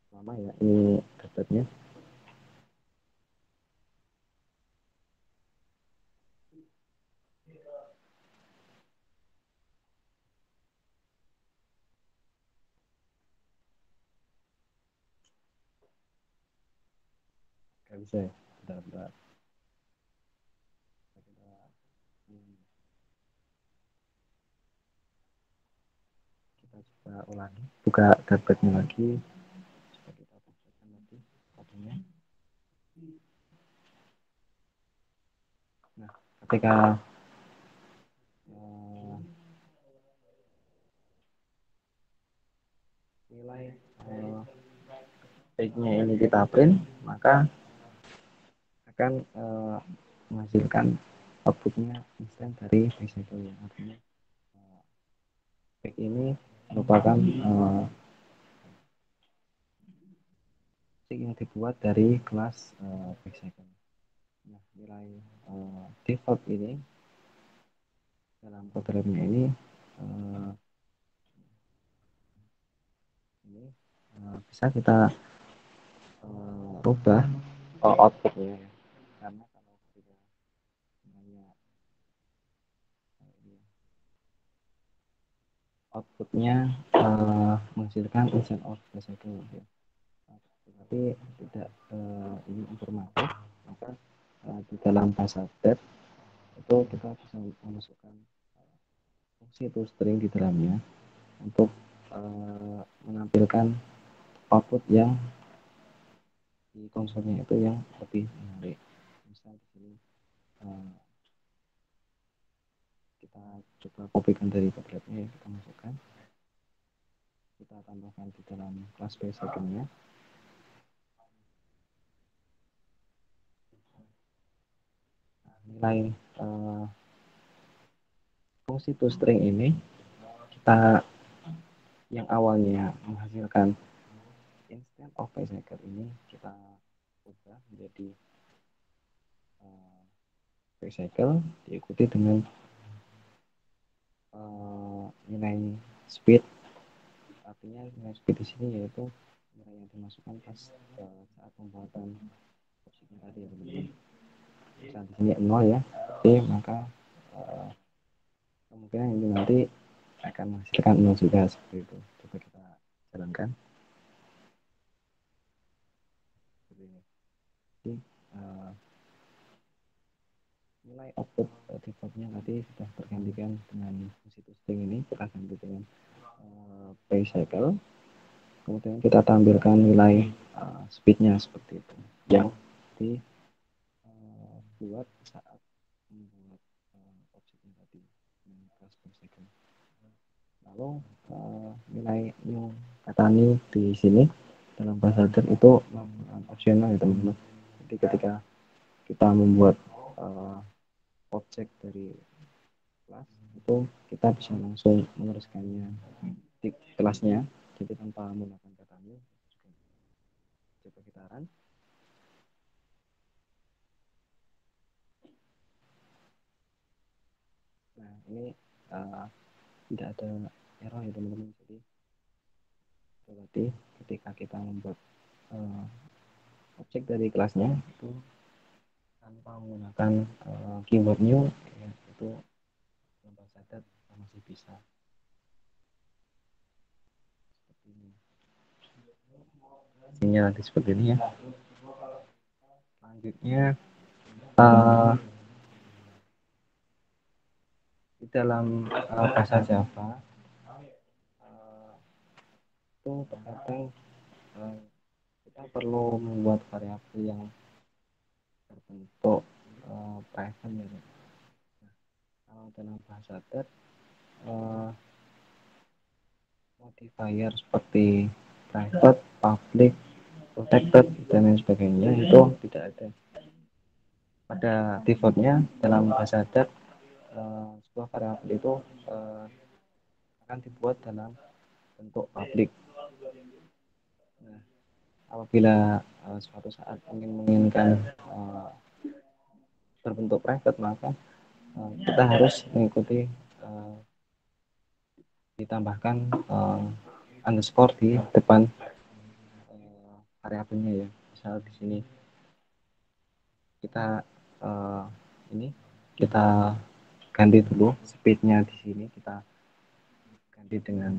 lama ya ini dapatnya. Gak bisa ya, bentar. Kita coba ulangi, buka dapatnya lagi, coba kita ketika nilai baiknya ini kita print, maka akan menghasilkan outputnya instan dari bicycle yang artinya baik ini merupakan yang dibuat dari kelas bicycle. Nah, nilai default ini dalam programnya ini bisa kita rubah outputnya ya. Karena kalau kita hanya outputnya menghasilkan instant out bicycle ya. Tapi tidak ini informatif, maka di dalam bahasa Dart itu kita bisa memasukkan fungsi toString di dalamnya untuk menampilkan output yang di konsolnya itu yang lebih menarik. Misal di sini kita coba kopikan dari tabletnya, kita masukkan, kita tambahkan di dalam kelas bicycle-nya. Nilai fungsi toString ini kita yang awalnya menghasilkan instant of bicycle ini kita ubah menjadi bicycle diikuti dengan nilai speed. Artinya nilai speed di sini yaitu nilai yang dimasukkan pas saat pembuatan objeknya tadi ya teman-teman. Misal di sini 0 ya, oke, maka kemungkinan ini nanti akan menghasilkan 0 juga seperti itu. Coba kita jalankan. Jadi nilai output defaultnya tadi sudah tergantikan dengan fungsi toString ini, kita ganti dengan bicycle. Kemudian kita tampilkan nilai speednya seperti itu yang dibuat saat membuat objeknya tadi dengan kelas bicycle. Lalu nilai new kata new di sini dalam bahasa Dart itu opsional ya teman-teman. Jadi ketika kita membuat objek dari kelas itu kita bisa langsung menuliskannya di kelasnya, jadi tanpa menggunakan kata new. Coba kita run. Nah, ini tidak ada error ya teman-teman. Jadi berarti ketika kita membuat objek dari kelasnya itu tanpa menggunakan keyword new ya, itu bahasa Dart masih bisa seperti ini. Hasilnya nanti seperti ini ya. Selanjutnya di dalam bahasa Java itu terkadang kita perlu membuat variabel yang berbentuk private ya. Nah, kalau dalam bahasa Dart modifier seperti private, public, protected dan lain sebagainya itu tidak ada. Pada defaultnya dalam bahasa Dart sebuah variabel itu akan dibuat dalam bentuk public. Nah, apabila suatu saat menginginkan berbentuk private, maka kita harus mengikuti ditambahkan underscore di depan variabelnya ya. Misal di sini kita ini kita ganti dulu speednya di sini, kita ganti dengan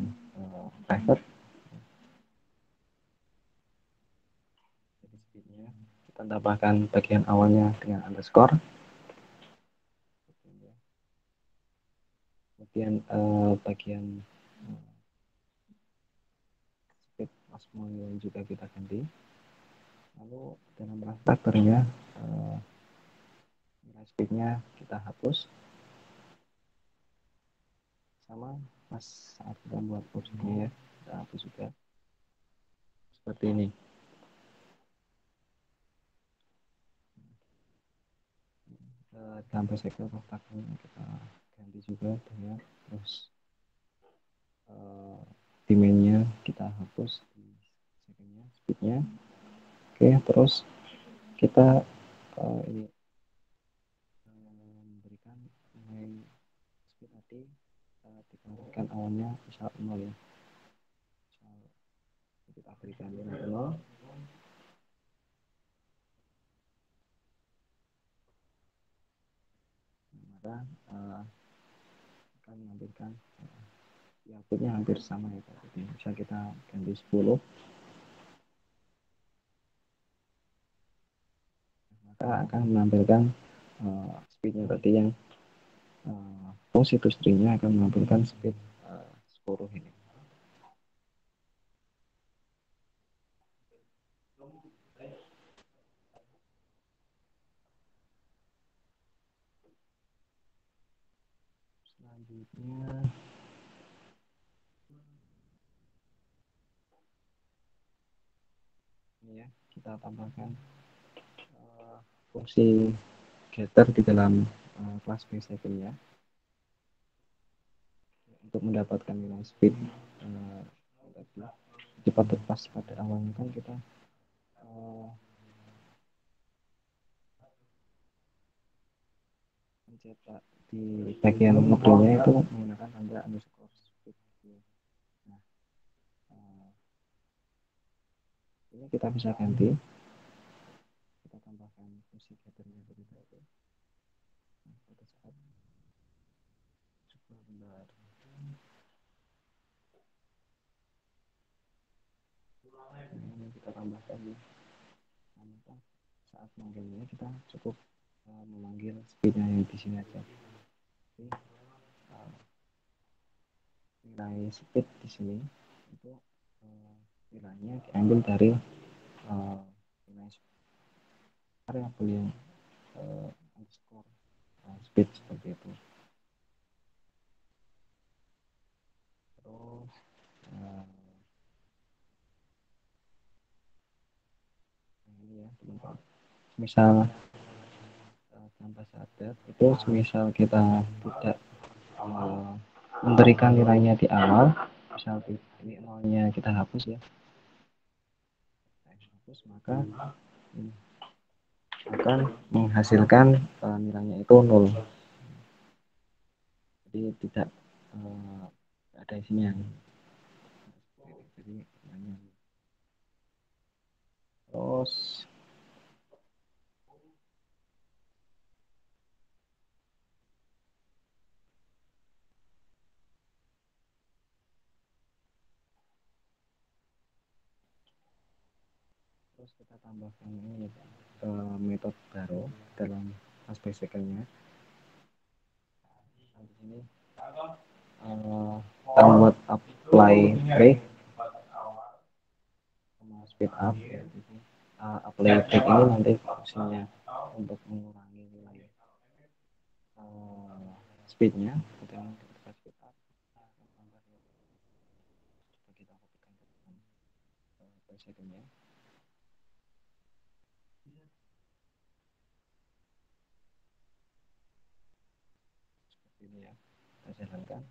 private. Jadi speednya kita tambahkan bagian awalnya dengan underscore. Kemudian bagian speed osmol juga kita ganti. Lalu dalam reflektornya nilai speednya kita hapus, sama pas saat kita buat objeknya ya kita hapus juga seperti ini. Sampai cycle kotaknya kita ganti juga ya, terus demandnya kita hapus di secondnya, speednya. Oke, terus kita ini memberikan nilai speed tadi, dikembalikan awalnya misal 0 ya, misal kita berikan nilai 0, maka akan menampilkan ya, outputnya hampir sama ya. Jadi bisa kita ganti 10, maka akan menampilkan speednya tadi yang fungsi to string-nya akan menampilkan speed 10 ini. Selanjutnya ini ya, kita tambahkan fungsi getter di dalam kelas basic ya, untuk mendapatkan nilai speed tadi. Jadi pas pada awalnya kan kita mencetak di bagian modulnya itu menggunakan tanda underscore speed. Nah, ini kita bisa ganti, kita tambahkan fungsi getternya tadi. Nah, pada saat sebentar, ini kita tambahkan ya. Nah, saat manggilnya kita cukup memanggil speednya yang di sini aja. Jadi, nilai speed di sini itu nilainya diambil dari nilai variabel yang underscore speed seperti itu. Terus ini ya teman-teman, misal tanpa sadar itu misal kita tidak memberikan nilainya di awal, misal ini nolnya kita hapus ya, hapus, maka ini akan menghasilkan nilainya itu 0, jadi tidak ada isinya. Jadi terus kita tambahkan ini metode baru dalam aspek cycle-nya. Di sini kita membuat apply break sama speed up ya. Jadi apply break ini nanti fungsinya untuk mengurangi nilai speednya, kemudian ketika speed up kita kopikan ke dalam cycle-nya. Seperti ini ya, kita jalankan.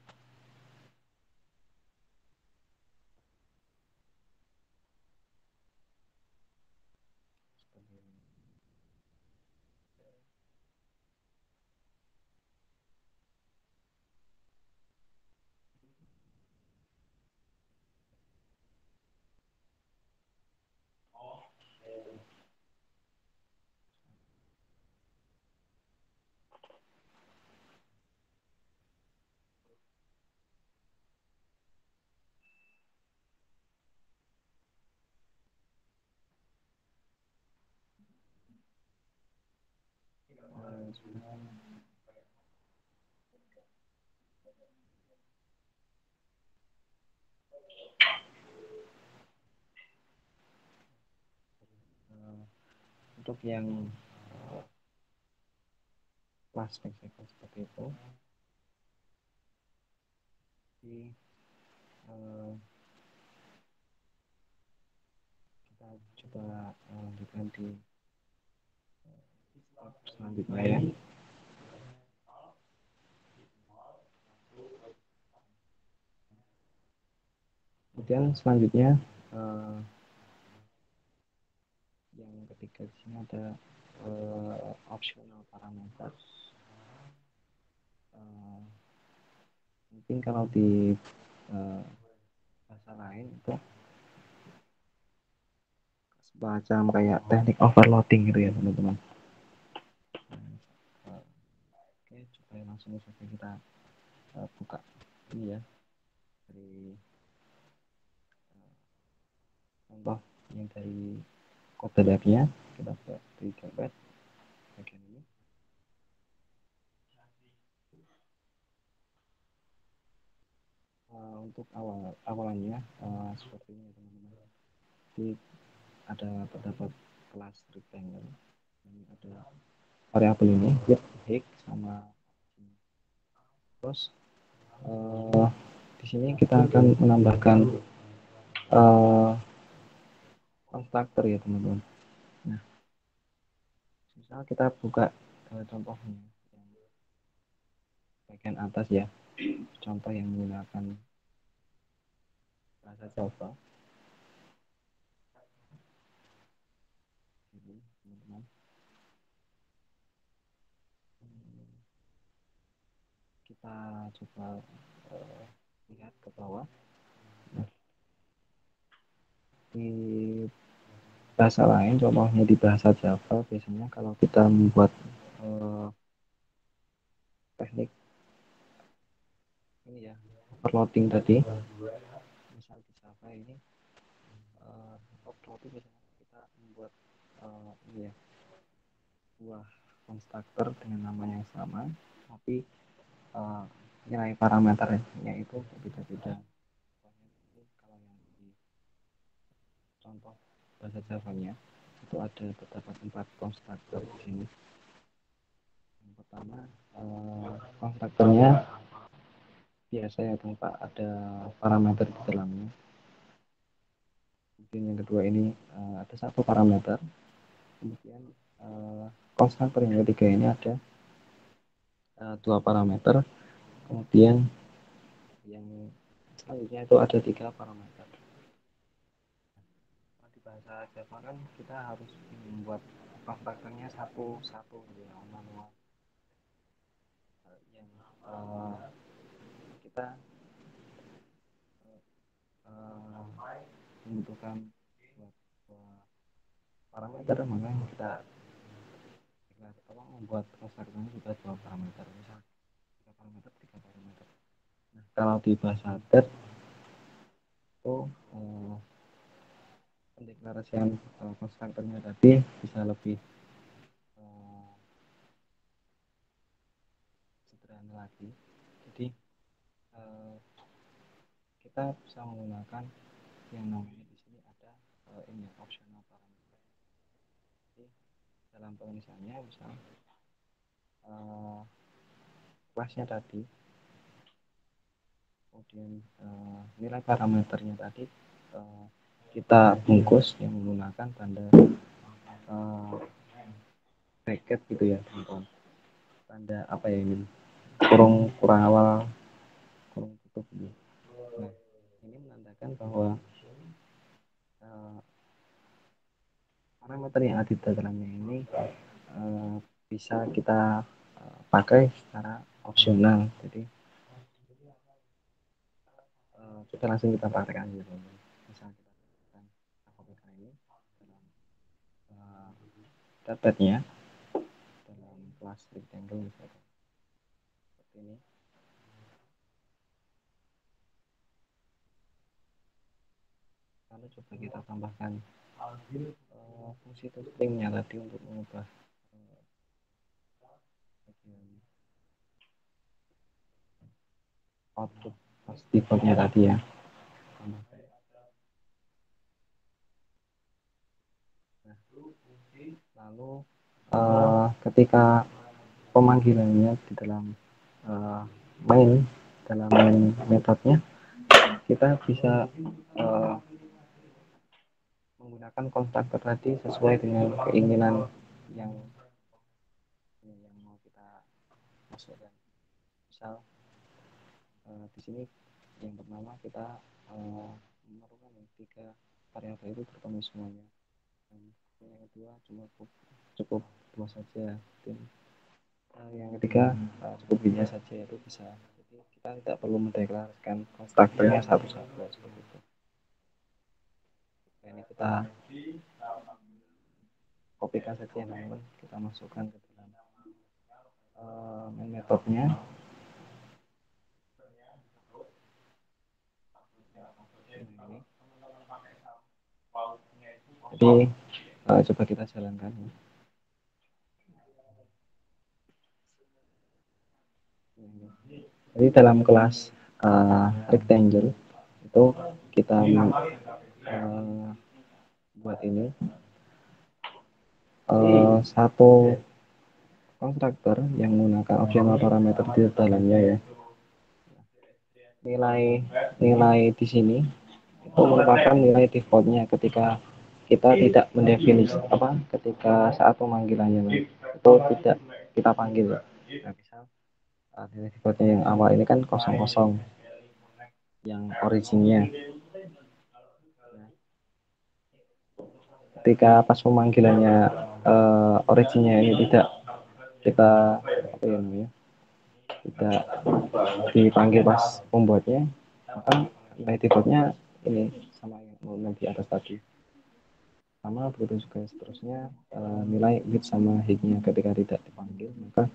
Untuk yang kelas spek-spek seperti itu. Jadi kita coba lanjutkan di selanjutnya ya. Kemudian selanjutnya yang ketiga di sini ada optional parameter. Mungkin kalau di bahasa lain itu semacam kayak teknik overloading gitu ya teman-teman. Oke, coba langsung saja kita buka ini ya dari contoh yang dari kode labnya. Kita buka di gambar bagian ini. Untuk awalannya seperti ini teman-teman. Jadi ada terdapat kelas rectangle, ini ada variabel ini width, height, sama terus di sini kita akan menambahkan konstruktor ya teman-teman. Nah, misal kita buka contohnya yang bagian atas ya, contoh yang menggunakan bahasa Java. Jadi teman-teman, kita coba lihat ke bawah. Nah, di bahasa lain, contohnya di bahasa Java, biasanya kalau kita membuat teknik ini ya, overloading tadi, misal di Java ini overloading biasanya kita membuat ini ya, sebuah konstruktor dengan nama yang sama, tapi nilai parameternya itu berbeda-beda. Kalau yang di contoh bahasa Java-nya itu ada terdapat 4 konstruktor di sini. Yang pertama konstruktornya biasa ya tanpa ada parameter di dalamnya. Kemudian yang kedua ini ada 1 parameter. Kemudian konstruktor yang ketiga ini ada 2 parameter. Kemudian yang selanjutnya itu ada 3 parameter. Nah, di bahasa Java kan kita harus membuat konstruktornya satu-satu ya, manual. Yang kita membutuhkan parameter, maka kita membuat konstruktornya juga 2 parameter, misal 3 parameter, 3 parameter. Nah, kalau di bahasa Dart itu pendeklarasian konstruktornya tadi bisa lebih sederhana lagi. Jadi kita bisa menggunakan yang namanya di sini ada ini optional parameter. Jadi dalam penulisannya misal kelasnya tadi, kemudian nilai parameternya tadi kita bungkus yang menggunakan tanda bracket gitu ya teman-teman, tanda apa ya ini, kurung awal kurung tutup gitu. Nah, ini menandakan bahwa parameter yang ada di dalamnya ini bisa kita pakai secara opsional. Jadi kita langsung kita praktekkan gitu. Misal kita aplikasikan ini dalam database-nya dalam kelas rectangle misalkan seperti ini. Lalu coba kita tambahkan fungsi toString-nya tadi untuk mengubah output pas default-nya tadi ya. Nah, lalu ketika pemanggilannya di dalam uh, main dalam main metodenya, kita bisa uh, menggunakan kontaktor tadi sesuai dengan keinginan yang mau kita masukkan. Misal di sini yang pertama kita memerlukan tiga variabel itu terpenuhi semuanya, dan yang kedua cukup dua saja, dan yang ketiga cukup hanya saja, itu bisa. Jadi kita tidak perlu mendeklarasikan konstruktornya satu-satu seperti itu. Ini kita kopikan saja, namun kita masukkan ke dalam main metodenya. Ini. Jadi coba kita jalankan. Jadi dalam kelas rectangle itu kita buat ini satu konstruktor yang menggunakan optional parameter di dalamnya ya. Nilai di sini itu merupakan nilai defaultnya ketika kita tidak mendefinisi ketika saat pemanggilannya itu tidak kita panggil. Nah, misal nilai defaultnya yang awal ini kan 00 yang originnya. Ketika pas pemanggilannya originnya ini tidak kita tidak dipanggil pas pembuatnya, maka nilai defaultnya ini sama yang di atas tadi. Sama begitu juga seterusnya, nilai width sama height-nya ketika tidak dipanggil, maka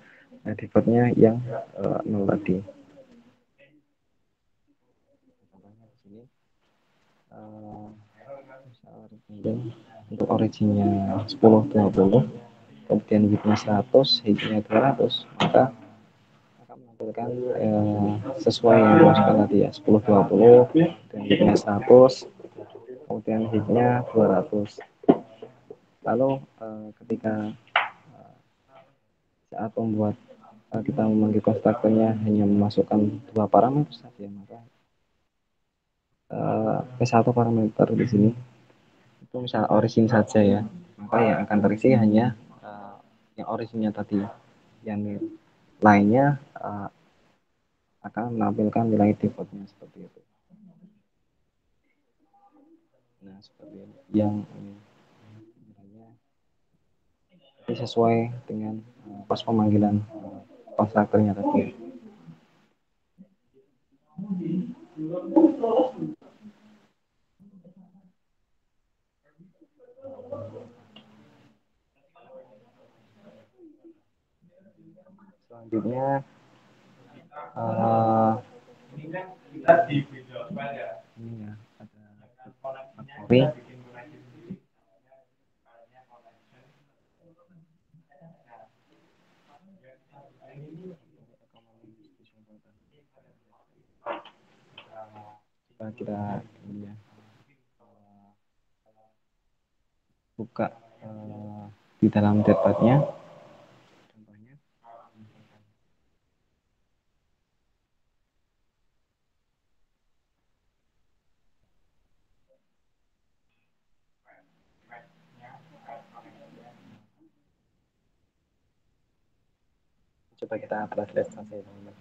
defaultnya yang 0 tadi. Contohnya di sini untuk originnya 10-20, kemudian width-nya 100, height-nya 200, maka akan menampilkan sesuai yang dimasukkan tadi ya, 10-20, dan width-nya 100, kemudian height-nya 200. Lalu ketika saat membuat kita memanggil konstruktornya hanya memasukkan dua parameter saja, maka satu parameter di sini itu misal origin saja ya, maka yang akan terisi hanya yang originnya tadi, yang lainnya akan menampilkan nilai defaultnya seperti itu. Nah, seperti ini yang ini sesuai dengan pas pemanggilan konstruktornya tadi. Selanjutnya ini ya ada factory. Kita ini ya, buka di dalam dashboardnya. Contohnya coba kita flashlight saja teman-teman.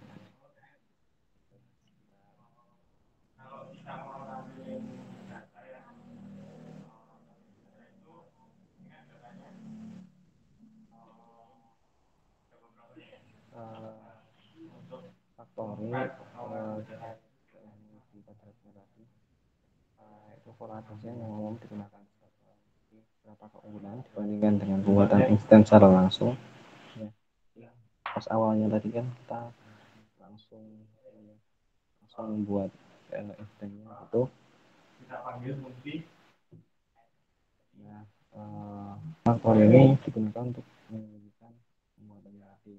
Factory itu volatilnya yang umum digunakan berapa keunggulan dibandingkan dengan pembuatan instan secara langsung ya. Pas awalnya tadi kan kita langsung membuat instannya itu kita panggil multi. Nah, faktor ini digunakan untuk menunjukkan pembuatan tadi.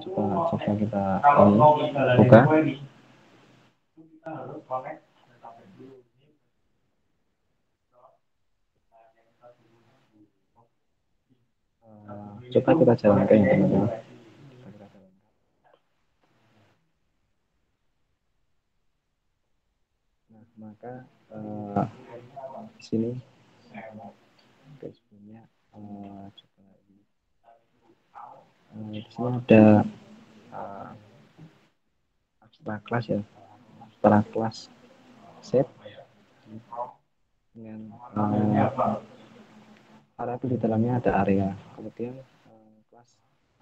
Coba kita buka. Coba kita jalankan ya teman-teman. Nah, maka di sini sebelumnya coba di sini ada abstrak kelas ya, abstrak kelas shape dengan area di dalamnya ada area. Kemudian kelas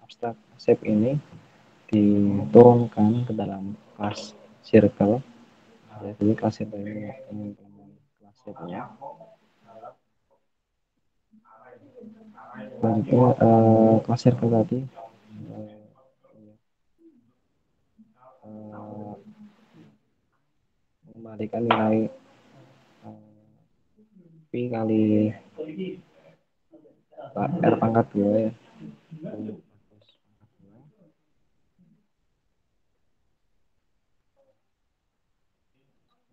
abstrak shape ini diturunkan ke dalam kelas circle. Jadi kelas circle ini kelas shape-nya. Selanjutnya kelas circle tadi mengembalikan nilai P kali R pangkat 2 ya.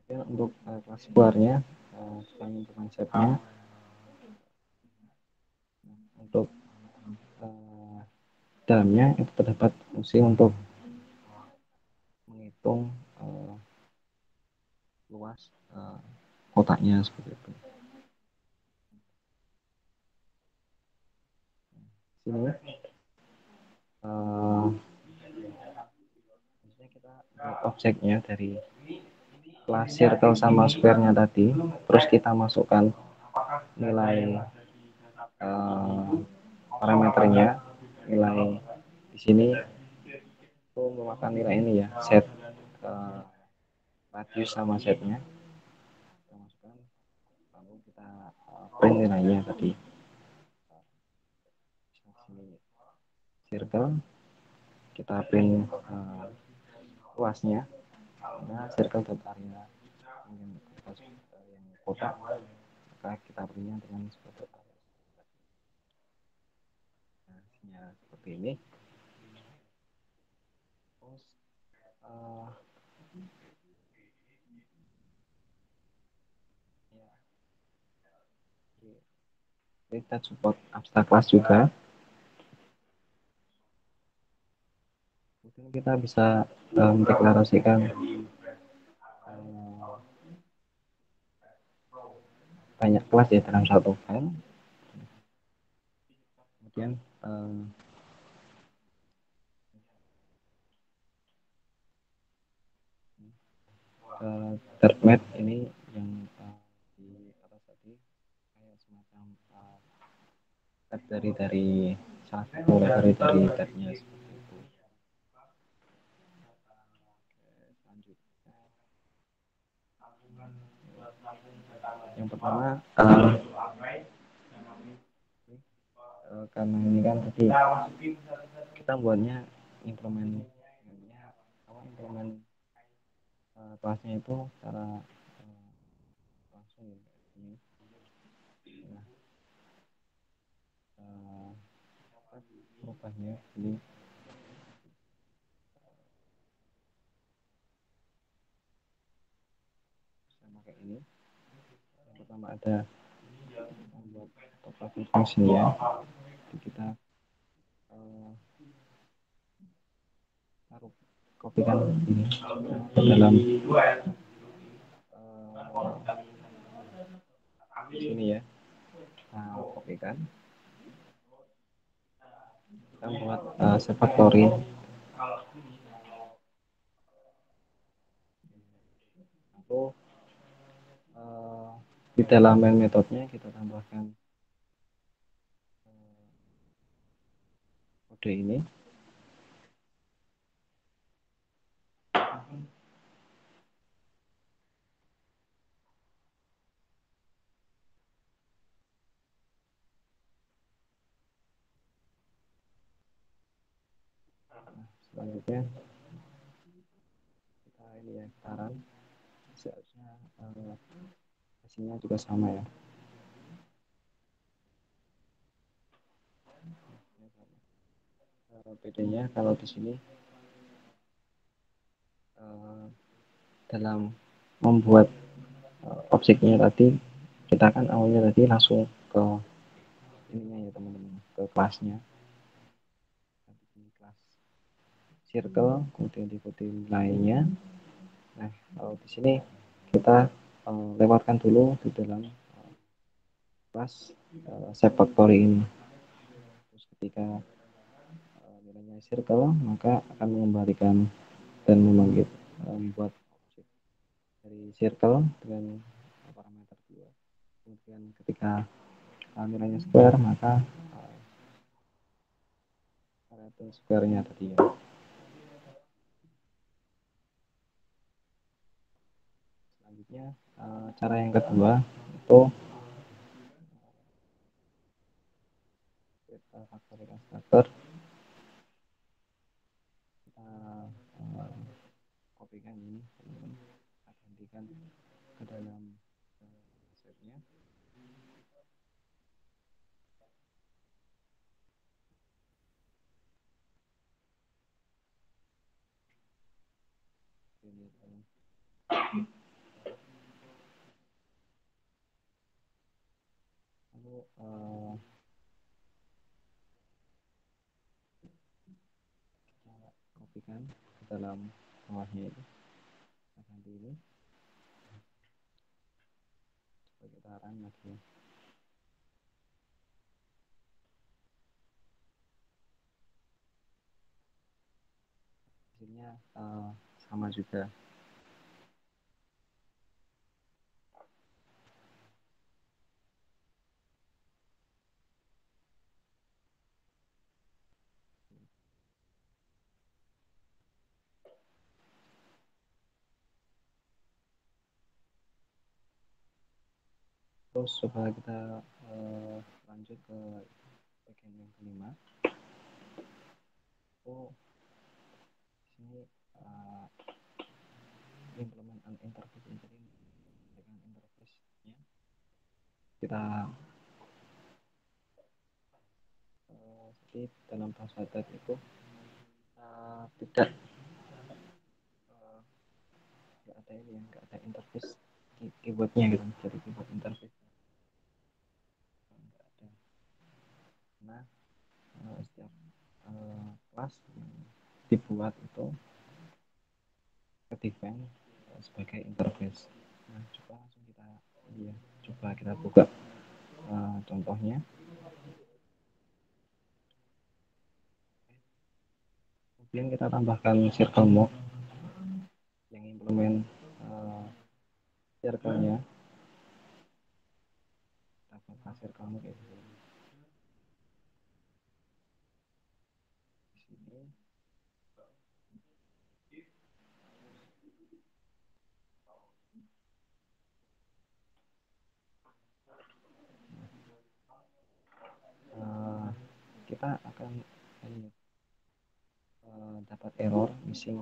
Ya, untuk kelas luarnya selain konsepnya untuk dalamnya itu terdapat fungsi untuk menghitung luas kotaknya seperti itu. Sini kita buat objeknya dari kelas circle sama square-nya tadi, terus kita masukkan nilai parameternya, nilai di sini itu merupakan nilai ini ya, set radius sama setnya kita masukkan, lalu kita print nilainya tadi. Circle kita print luasnya, nah circle dot area yang kotak, maka kita printnya dengan seperti seperti ini. Terus kita support abstrak kelas juga. Mungkin kita bisa mendeklarasikan banyak kelas ya dalam satu file. Kemudian third mat ini yang di atas tadi kayak semacam dari salah satu dari tabnya seperti itu. Yang pertama karena ini kan tadi kita buatnya implement kelasnya itu secara langsung ya ini. Merubahnya ini sama kayak ini. Yang pertama ada membuat topologi function ya. Jadi kita taruh kopikan ini ke dalam sini ya. Nah, kopikan. Kita buat refactory. Lalu di dalam main metodenya kita tambahkan kode ini. Selanjutnya kita ini ya taran, seharusnya hasilnya juga sama ya. Bedanya kalau di sini dalam membuat objeknya tadi kita kan awalnya tadi langsung ke ininya ya teman-teman, ke kelasnya. circle, kemudian diikuti lainnya. Nah, di sini kita lewatkan dulu di dalam kelas shape factory ini. Terus ketika nilainya circle, maka akan mengembalikan dan membuat objek dari circle dengan parameter 2. Kemudian ketika nilainya square, maka variabel square-nya tadi ya. Selanjutnya cara yang kedua itu kita faktor konstruktor, kita kopikan ini, kemudian kita gantikan ke dalam setnya. Lalu kita kopikan ke dalam bawahnya itu, kita ganti ini sebagai taran lagi. Hasilnya sama juga. Terus coba kita lanjut ke bagian yang kelima. Sini implement an interface interim dengan interface-nya kita seperti dalam bahasa type itu tidak ada ini ya, nggak ada interface keyboardnya gitu, jadi keyboard interface nggak ada. Nah setiap kelas yang dibuat itu define sebagai interface. Nah coba langsung kita buka contohnya. Kemudian kita tambahkan circle mode yang implement circle-nya. Kita buat circle mode kayak gitu. Di sini kita akan dapat error missing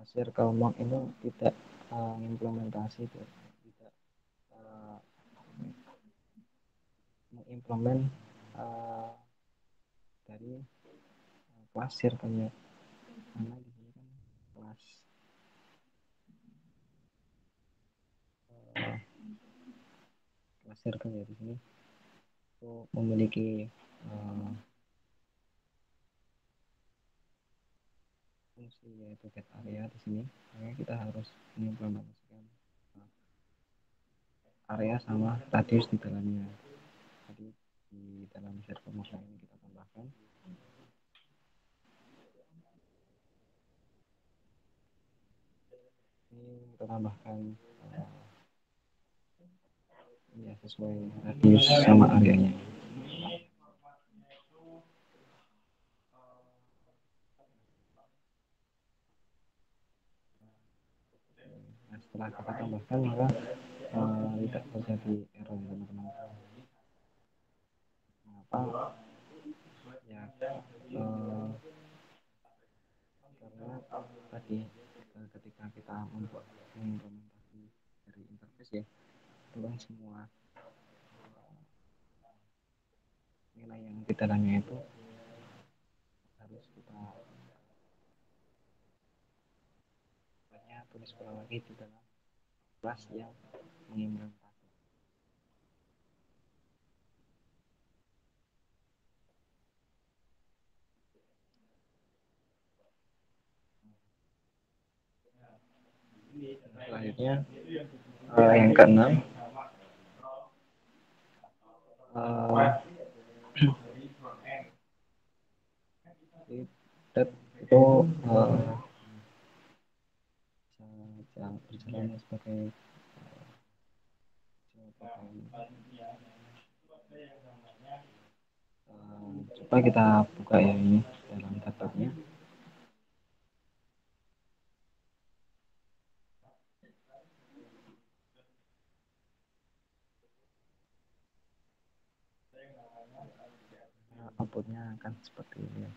circle mode itu tidak mengimplementasi, tidak mengimplement dari kelas circle-nya, karena di sini kan kelas circle ya di sini itu memiliki fungsi yaitu get area di sini, makanya kita harus mengimplementasikan area sama radius di dalamnya. Jadi di dalam circle mode ini kita tambahkan ini, kita tambahkan ya sesuai radius sama areanya. Nah, setelah kita tambahkan maka tidak terjadi error teman-teman. Mengapa? Ya karena tadi ketika kita membuat implementasi dari interface ya, itu kan semua nilai yang di dalamnya itu harus kita tulis ulang lagi di dalam kelas yang mengimplementasi. Selanjutnya yang keenam, uh, itu berjalan sebagai coba kita buka ya ini dalam daftarnya. Outputnya akan seperti ini.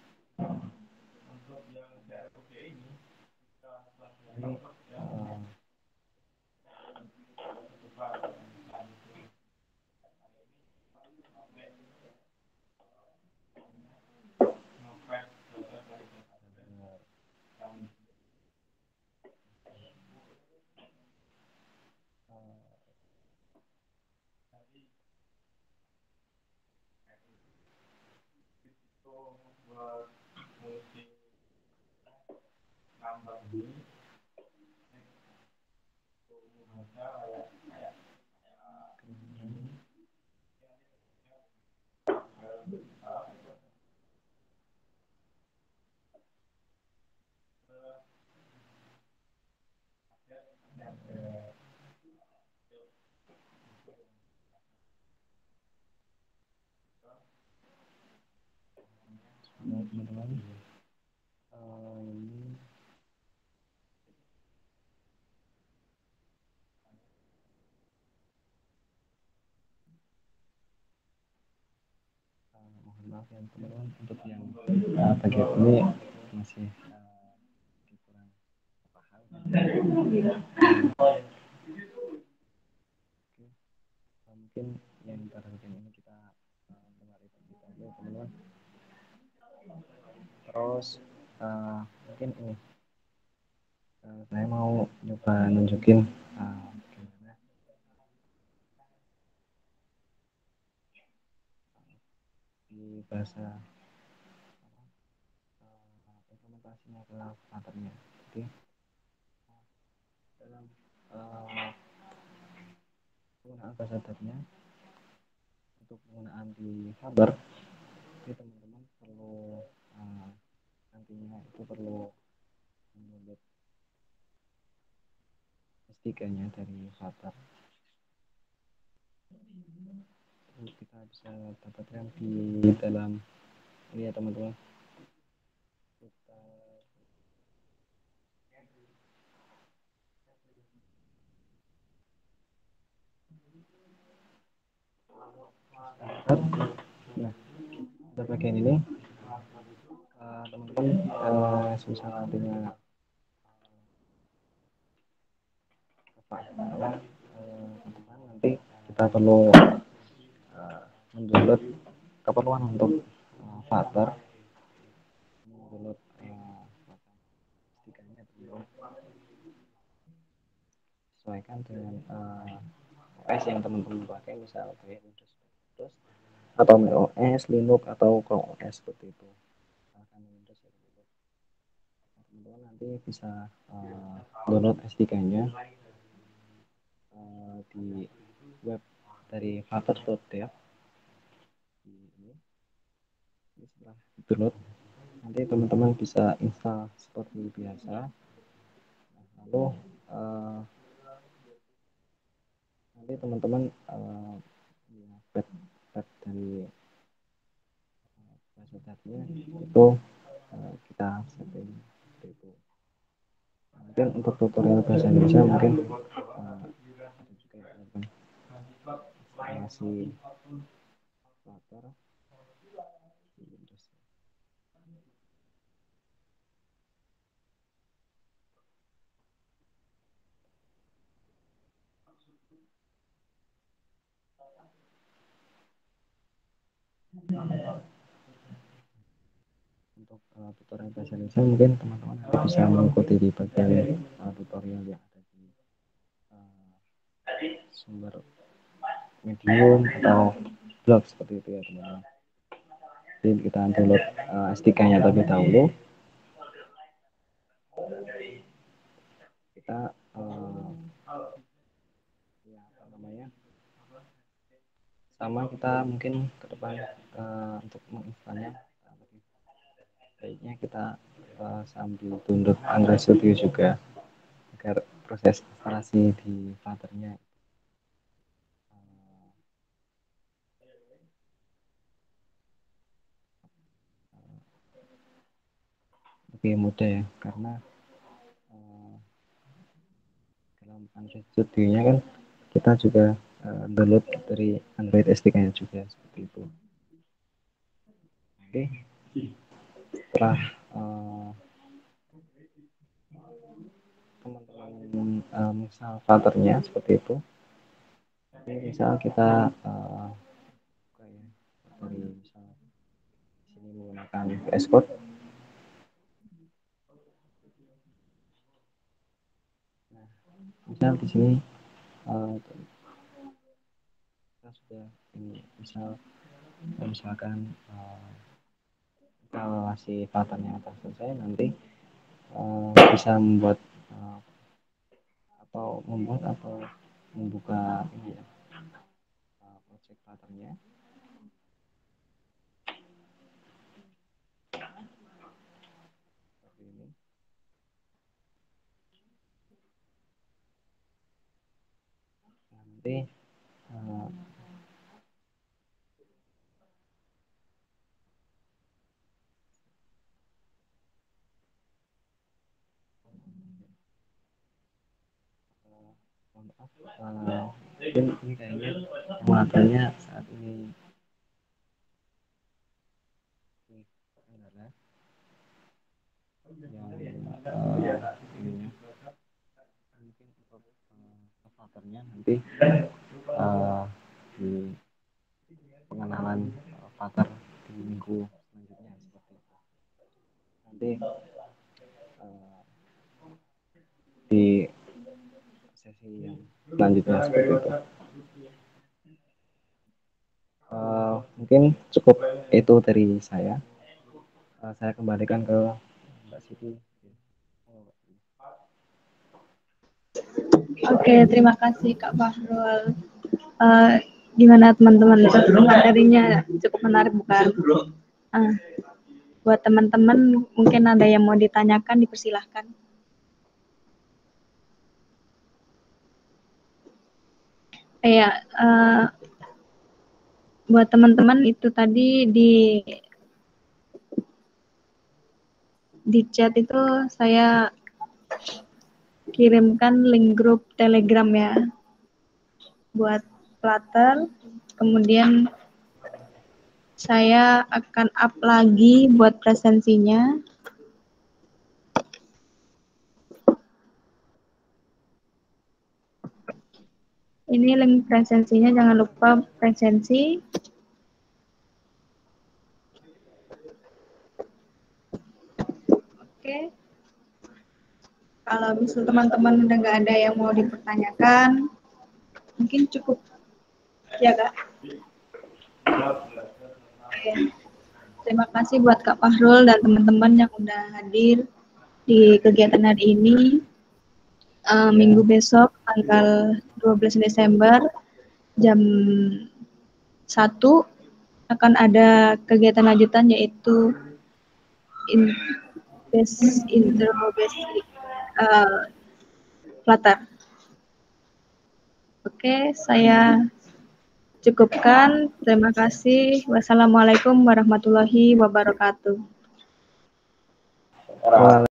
Ini teman-teman, ini mohon maaf ya teman-teman untuk yang bagian ini masih kurang paham. Mungkin yang pada bagian ini kita mulai kita aja teman-teman. Terus mungkin ini saya mau coba nunjukin gimana di bahasa implementasinya ke patternnya. Jadi dalam penggunaan bahasa datanya untuk penggunaan di Faber, jadi teman-teman perlu nantinya itu perlu mendownload SDK-nya dari Faber. Kita bisa dapatkan di dalam ini ya teman-teman. Nah, pada bagian ini teman-teman susah nantinya teman-teman nanti kita perlu mendownload keperluan untuk Flutter, mendownload stikernya sesuaikan dengan OS yang teman-teman pakai, misal kayak Windows atau Mac OS, Linux atau Chrome OS seperti itu. Misalkan Windows ya teman-teman nanti bisa download SDK-nya di web dari flutter.dev. Ini setelah download nanti teman-teman bisa install seperti biasa. Lalu nanti teman-teman pet dari bahasa datanya itu kita setting seperti itu. Mungkin untuk tutorial bahasa Indonesia mungkin ada juga ya teman-teman instalasi Flutter di Windows. Untuk tutorial bahasa Indonesia mungkin teman-teman bisa mengikuti di bagian tutorial yang ada di sumber Medium atau blog seperti itu ya teman-teman. Jadi kita download SDK-nya terlebih dahulu. Kita Pertama kita mungkin ke depan untuk menginstalnya lebih baiknya kita sambil tunduk Android Studio juga agar proses instalasi di Flutter-nya lebih mudah ya, karena dalam Android Studio-nya kan kita juga download dari Android SDK-nya juga seperti itu. Oke, setelah teman-teman misal Flutter-nya seperti itu, jadi misal kita dari misal sini menggunakan VS Code, nah, misal di sini kita sudah ini misalkan instalasi Flutter-nya atas selesai, nanti bisa membuat atau membuka ini ya, project Flutter-nya seperti ini. Nanti mungkin ini kayaknya muatannya saat ini kendala yang ininya mungkin untuk Flutter-nya nanti di pengenalan Flutter di minggu selanjutnya seperti itu. Nanti di sesi yang selanjutnya seperti itu. Mungkin cukup itu dari saya. Saya kembalikan ke Mbak Siti. Oke, terima kasih Kak Fahrul. Gimana teman-teman? Materinya cukup menarik bukan? Buat teman-teman mungkin ada yang mau ditanyakan, dipersilahkan. Ya, buat teman-teman itu tadi di chat itu saya kirimkan link grup Telegram ya buat Flutter. Kemudian saya akan up lagi buat presensinya. Ini link presensinya, jangan lupa presensi. Oke. Kalau misal teman-teman udah nggak ada yang mau dipertanyakan, mungkin cukup ya Kak. Oke. Terima kasih buat Kak Fahrul dan teman-teman yang udah hadir di kegiatan hari ini. Minggu besok tanggal 12 Desember jam 1 akan ada kegiatan lanjutan yaitu intro basic Flutter. Oke, saya cukupkan. Terima kasih. Wassalamualaikum warahmatullahi wabarakatuh.